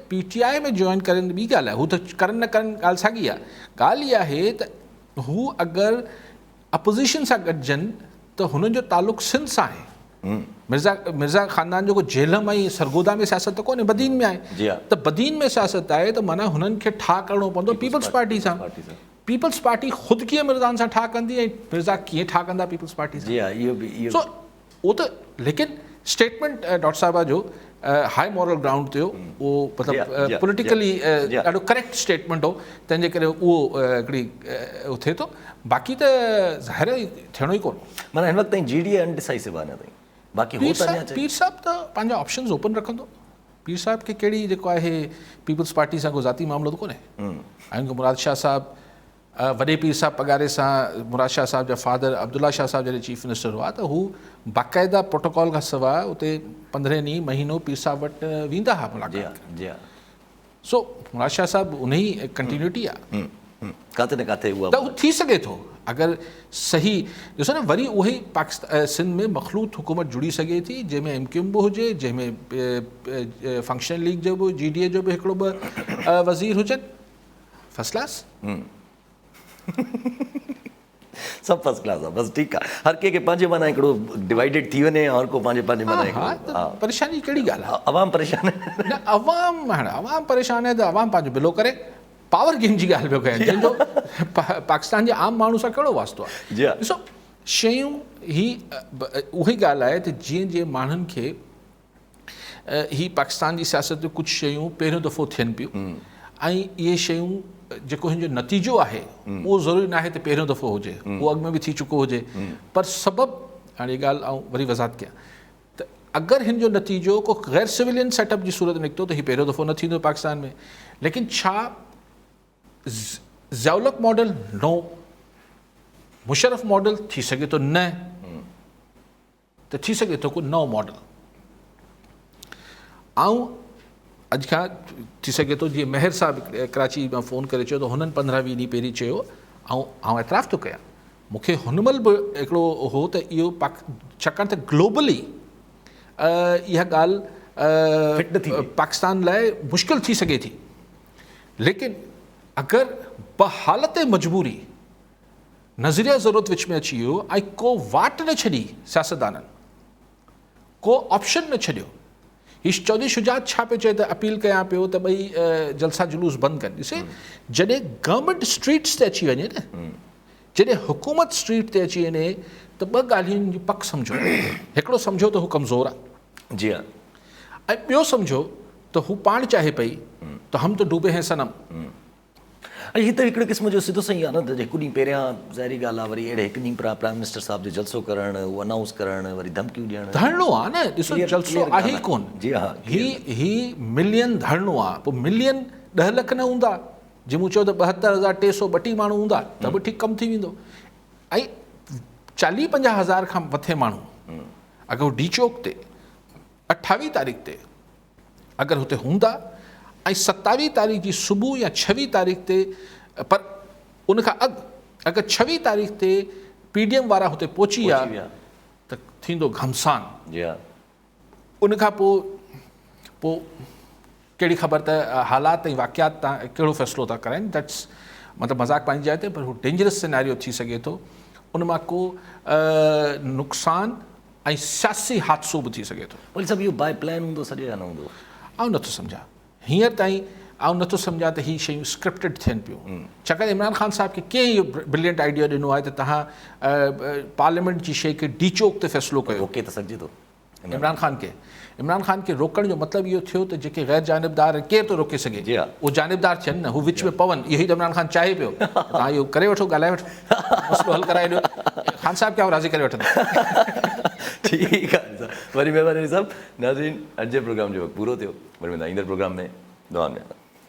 PTI में जॉइन करनि ॿी ॻाल्हि आहे, हू त करनि न करनि ॻाल्हि साॻी आहे। ॻाल्हि इहा आहे त हू अगरि अपोज़िशन सां गॾिजनि त हुननि जो तालुक़ु सिंध सां आहे। मिर्ज़ा ख़ानदान जेको झेलम ऐं सरगोदा में सियासत त कोन्हे, बदीन में आहे। त बदीन में सियासत आहे त माना हुननि खे ठा करिणो पवंदो पीपल्स पार्टी सां। पीपल्स पार्टी ख़ुदि कीअं मिर्ज़ान सां ठा कंदी ऐं मिर्ज़ा कीअं ठा कंदा पीपल्स पार्टी सां। सो उहो त लेकिन स्टेटमेंट डॉक्टर साहिबा जो हाई मॉरल ग्राउंड ते उहो मतिलबु पॉलिटिकली ॾाढो करेक्ट स्टेटमेंट हो, तंहिंजे करे उहो हिकिड़ी थिए थो। बाक़ी त ज़ाहिर थियणो ई कोन। माना हिन वक़्तु ताईं GDA अनडिसाइसिव आहे अञा ताईं, बाक़ी पीर साहब त पंहिंजा ऑप्शन्स ओपन रखंदो। पीर साहब खे कहिड़ी जेको आहे पीपल्स पार्टी सां को ज़ाती मामिलो त कोन्हे। ऐं मुराद शाह साहब वॾे पीर साहब पघारे सां मुराद शाह साहब जा फादर अब्दुल्ला शाह साहब जॾहिं चीफ मिनिस्टर हुआ त हू बाक़ाइदा प्रोटोकॉल खां सवाइ उते 15 ॾींहं महीनो पीर साहब वटि वेंदा हुआ मुलाक़ात। सो मुराद शाह साहब उन ई कंटिन्यूटी आहे, किथे न किथे उहा त उहो थी सघे थो अगरि सही ॾिसो न। वरी उहे पाकिस्तान सिंध में मखलूत हुकूमत जुड़ी सघे थी जंहिंमें MQM बि हुजे, जंहिंमें फंक्शनल लीग जो बि GDA जो बि हिकिड़ो ॿ वज़ीर हुजनि। फर्स्ट क्लास सभु फर्स्ट क्लास आहे, बसि ठीकु आहे। हर कंहिंखे पंहिंजे माना हिकिड़ो डिवाइडेड थी वञे और को पंहिंजे माना परेशानी कहिड़ी ॻाल्हि आहे। अवाम परेशान न अवाम परेशान आहे त अवाम पंहिंजो बिलो करे पावर गेम जी ॻाल्हि पियो कनि, जंहिंजो पाकिस्तान जे आम माण्हू सां कहिड़ो वास्तो आहे। ॾिसो शयूं ही उहा ई ॻाल्हि आहे त जीअं जीअं माण्हुनि खे ही पाकिस्तान जी सियासत में कुझु शयूं पहिरियों दफ़ो थियनि पियूं ऐं इहे शयूं जेको हिन जो नतीजो आहे उहो ज़रूरी न आहे त पहिरियों दफ़ो हुजे, उहो अॻु में बि थी चुको हुजे। पर सबबु हाणे हीअ ॻाल्हि आउं वरी वज़ाहत कयां त अगरि हिन जो नतीजो को ग़ैर सिविलियन सेटअप जी सूरत निकितो त हीउ पहिरियों दफ़ो न थींदो पाकिस्तान में। लेकिन छा ज़ियाउलक मॉडल नो, मुशर्रफ मॉडल थी सघे थो न, त थी सघे थो को नओं मॉडल। ऐं अॼु खां थी सघे थो जीअं मेहर साहब कराची मां फ़ोन करे चयो त हुननि 15-20 ॾींहं पहिरीं चयो, ऐं एतिराफ़ थो कयां मूंखे हुन महिल बि हिकिड़ो हो त इहो छाकाणि त ग्लोबली इहा ॻाल्हि पाकिस्तान लाइ मुश्किल थी सघे थी। लेकिन अगरि बहालत मजबूरी नज़रिया ज़रूरत विच में अची वियो ऐं को वाट न छॾी सियासतदाननि, को ऑप्शन न छॾियो। हीउ चौधरी शुजात छा पियो चए त अपील कयां पियो त भई जलसा जुलूस बंदि कनि। ॾिसे जॾहिं गवर्नमेंट स्ट्रीट्स ते अची वञे न, जॾहिं हुकूमत स्ट्रीट ते अची वञे त ॿ ॻाल्हियुनि जी पक सम्झो। हिकिड़ो सम्झो त हू कमज़ोर आहे, जी हा, ऐं ॿियो सम्झो त हू पाण चाहे पई त हम तो डूबे हैं सनम। ऐं हीअ त हिकिड़े क़िस्म जो सिधो सही आहे न त हिकु ॾींहुं पहिरियां ज़ाहिरी ॻाल्हि आहे, वरी अहिड़े हिकु ॾींहुं प्राइम मिनिस्टर साहिब जो जलसो करणु, उहो अनाउंस करणु, वरी धमकियूं ॾियणु। धरणो आहे न, ॾिसो जलसो आहे ई कोन। जी हा, ही मिलियन धरणो आहे। पोइ मिलियन 10 लख न हूंदा, जीअं मूं चयो त 72,332 माण्हू हूंदा त बि ठीकु कमु थी वेंदो। ऐं 40-50 हज़ार खां मथे माण्हू अगरि हू डी चौक ते 28 तारीख़ ते अगरि हुते हूंदा ऐं 27 तारीख़ जी सुबुह या 26 तारीख़ ते, पर उनखां अगरि 26 तारीख़ ते PDM वारा हुते पहुची विया त थींदो घमसान। जी हा, उनखां पोइ कहिड़ी ख़बर त हालात ऐं वाक़ियात तव्हां कहिड़ो फ़ैसिलो था कराइनि। दैट्स मतिलबु मज़ाक पंहिंजी जाइ ते, पर हू डेंजरस सिनेरियो थी सघे थो। उन मां को नुक़सान ऐं सियासी हादसो बि थी सघे थो। वरी सभु इहो बाय प्लान हूंदो सॼो या न हूंदो? आउं नथो सम्झां हींअर ताईं, आउं नथो सम्झां त हीअ शयूं स्क्रिप्टेड थियनि पियूं। छाकाणि इमरान ख़ान साहिब खे कंहिं इहो ब्रिलियंट आइडिया ॾिनो आहे त तव्हां पार्लियामेंट जी शइ खे डीचोक ते फ़ैसिलो कयो। रोके त सघिजे थो इमरान ख़ान खे रोकण जो मतिलबु इहो थियो त जेके ग़ैर जानबदार आहिनि केरु थो रोके सघे? जी हा। उहे जानबदार थियनि न, हू विच में पवनि। इहो ई त इमरान ख़ान चाहे पियो। तव्हां इहो करे वठो, ॻाल्हाए वठो, मसइलो हल कराए ॾियो। ख़ान साहिब खे राज़ी करे वठंदा। ठीकु आहे, वरी महिरबानी साहिबु। नाज़रीन, अॼु जे प्रोग्राम जो वक़्तु पूरो थियो। वरी वेंदा ईंदड़ प्रोग्राम में दुआ में।